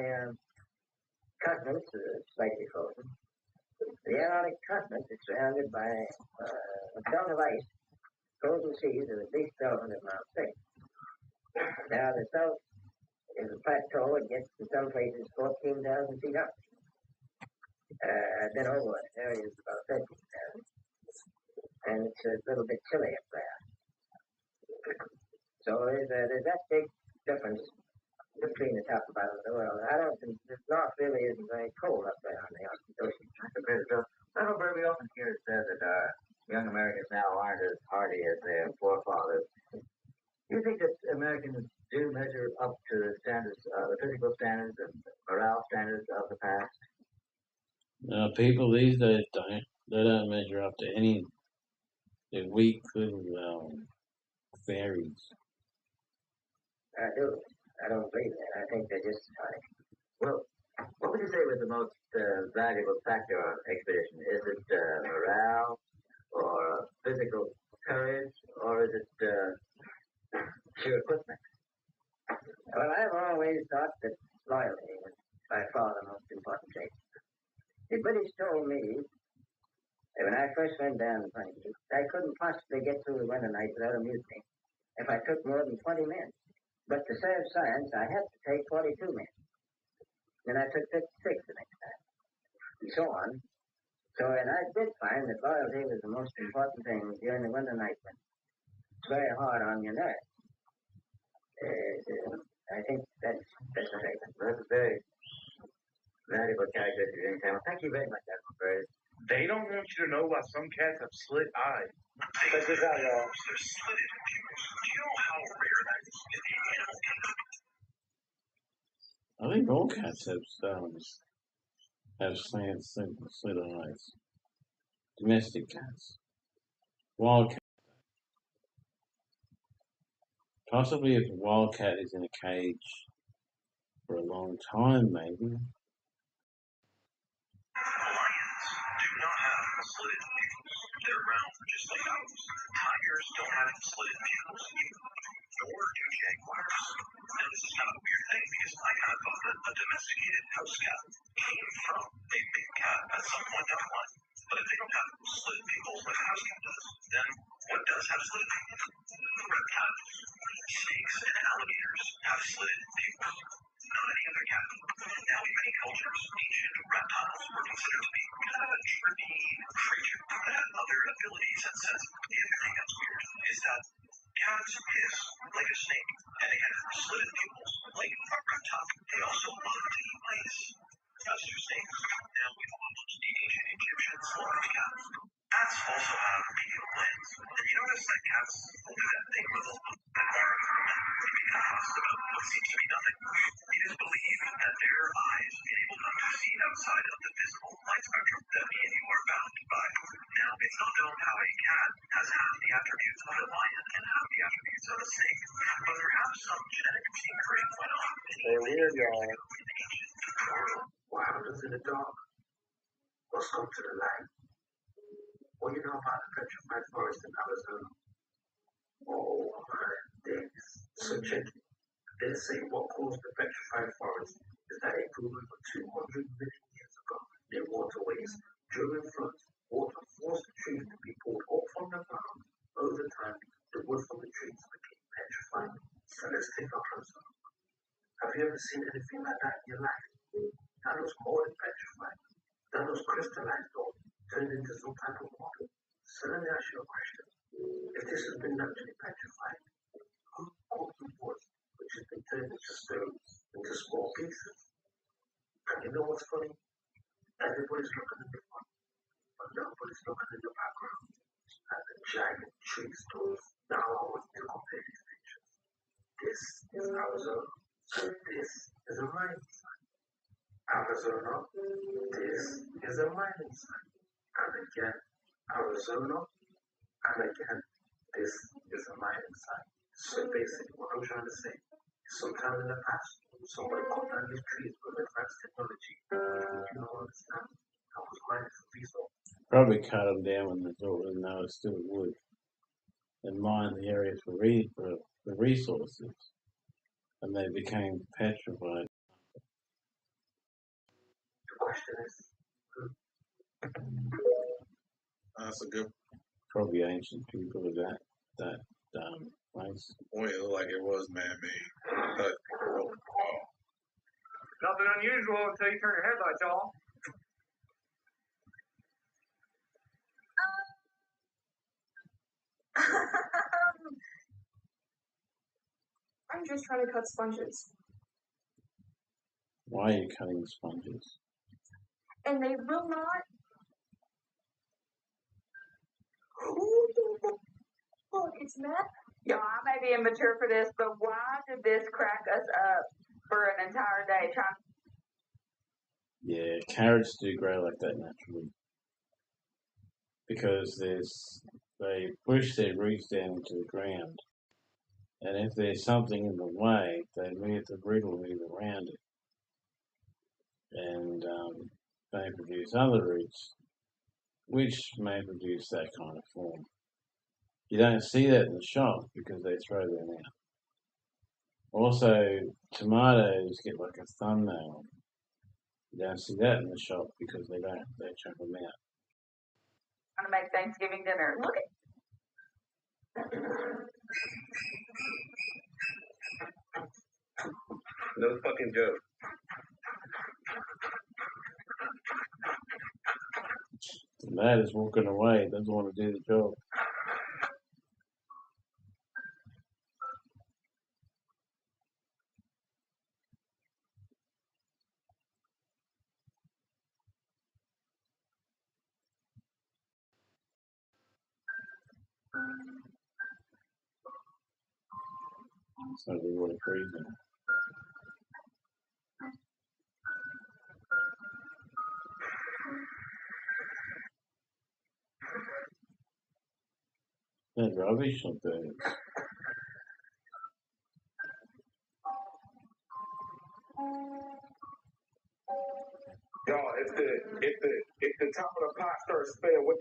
continents slightly frozen. The Antarctic continent is surrounded by a belt of ice, frozen seas of at least 1,200 miles thick. Now, the South is a plateau. It gets in some places 14,000 feet up. Then over areas about 13,000. And it's a little bit chilly up there. So there's that big difference between the top and bottom of the world. I don't think the North really isn't very cold up there on the Arctic Ocean. I don't very often hear it said that young Americans now aren't as hardy as their forefathers. Do you think that Americans do measure up to the standards, the physical standards and morale standards of the past? People these days don't. They don't measure up to any. They're weak little fairies. I do. I don't believe that. I think they're just funny. Well, what would you say was the most valuable factor on expedition? Is it morale, or physical courage, or is it sheer equipment? Well, I've always thought that loyalty was by far the most important thing. The British told me that when I first went down the Pine, I couldn't possibly get through the winter night without a mutiny if I took more than 20 men. But to serve science, I had to take 42 men. Then I took 56 the next time, and so on. So, and I did find that loyalty was the most important thing during the winter night when it's very hard on your nerves. I think that's right. That's a very valuable characteristic in Cameron. Thank you very much, Admiral Bird. They don't want you to know why some cats have slit eyes. Check this out, y'all. I think all cats have slit eyes. Domestic cats. Wild cat. Possibly if a wild cat is in a cage for a long time, maybe. Lions do not have slitted pupils. They're round just like ours. Tigers don't have slitted pupils either. Nor do jaguars. Now this is kind of a weird thing because I kind of thought that a domesticated house cat came from a big cat at some point down the line. But if they don't have slitted pupils like a house cat does, then what does have slitted pupils? Reptiles. Snakes and alligators have slitted pupils. Not any other cat. Now, in many cultures, ancient reptiles were considered to be kind of a trippy creature that had other abilities and sense. The other thing that's weird is that cats hiss like a snake, and they have slitted pupils like a reptile. They also love to eat mice. That's just snakes. Now, we've all watched the ancient Egyptians slaughter cats. Cats also have medial glands. And you notice that cats will do that thing where they'll look at our movement to be convinced about what seems to be nothing. It is believed that their eyes enable them to see outside of the visible light spectrum that me and you are bound by. Now, it's not known how a cat has half the attributes of a lion and half the attributes of a snake, but there have some genetic tinkering went on. They're weird, y'all. What happens in the dark must come to the light. What do you know about the petrified forest in Arizona? Oh my days. So check it. They say what caused the petrified forest is that it grew over 200 million years ago near waterways. During floods, water forced the trees to be pulled up from the ground. Over time, the wood from the trees became petrified. So let's take a closer look. Have you ever seen anything like that in your life? That was more than petrified. That was crystallized or turned into some type of model. So let me ask you a question. If this has been naturally petrified, who caught the wood which has been turned into stone, into small pieces? And you know what's funny? Everybody's looking in the front, but nobody's looking in the background. At the giant tree stumps. Now I want you to compare these pictures. This is Arizona. So this is a mining site. Arizona. This is a mining site. And again, Arizona. And again, this is a mining site. So basically, what I'm trying to say is sometime in the past, somebody cut down these trees with advanced technology. You don't understand? That was mining for resource. Probably cut them down when they thought they know it's still wood and mined the areas for resources, and they became petrified. The question is, That's a good Probably ancient people of that place. point. It looked like it was man-made. But, Nothing unusual until you turn your headlights on. I'm just trying to cut sponges. Why are you cutting sponges? And they will not. Look, it's Matt. Yo, I may be immature for this, but why did this crack us up for an entire day? Yeah, carrots do grow like that naturally because they push their roots down into the ground, and if there's something in the way, the root will move around it, and they produce other roots, which may produce that kind of form. You don't see that in the shop because they throw them out. Also, tomatoes get like a thumbnail. You don't see that in the shop because they don't. They chuck them out. I'm gonna make Thanksgiving dinner. Look at. No fucking joke. The lad is walking away. Doesn't want to do the job. So we would have freezing. That rubbish or birds? Y'all, if the top of the pot starts spinning, what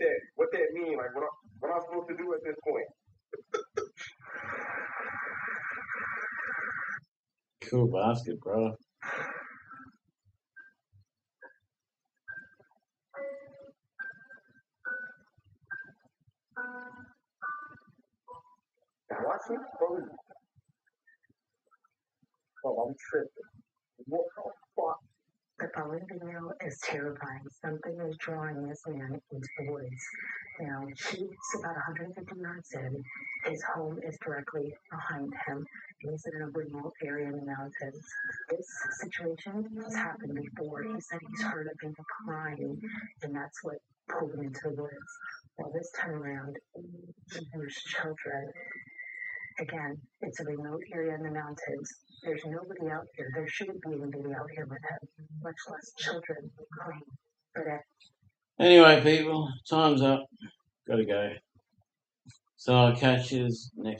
that mean? Like what I'm supposed to do at this point? Cool basket, bro. Watch me. Oh, I'm tripping. What the fuck? The following video is terrifying. Something is drawing this man into the woods. Now, he's about 150 yards in. His home is directly behind him. He's in a remote area in the mountains. This situation has happened before. He said he's heard a baby crying, and that's what pulled him into the woods. Well, this time around, there's children. Again, it's a remote area in the mountains. There's nobody out here. There shouldn't be anybody out here with him, much less children crying. But Anyway, people, time's up. Gotta go. So I'll catch you next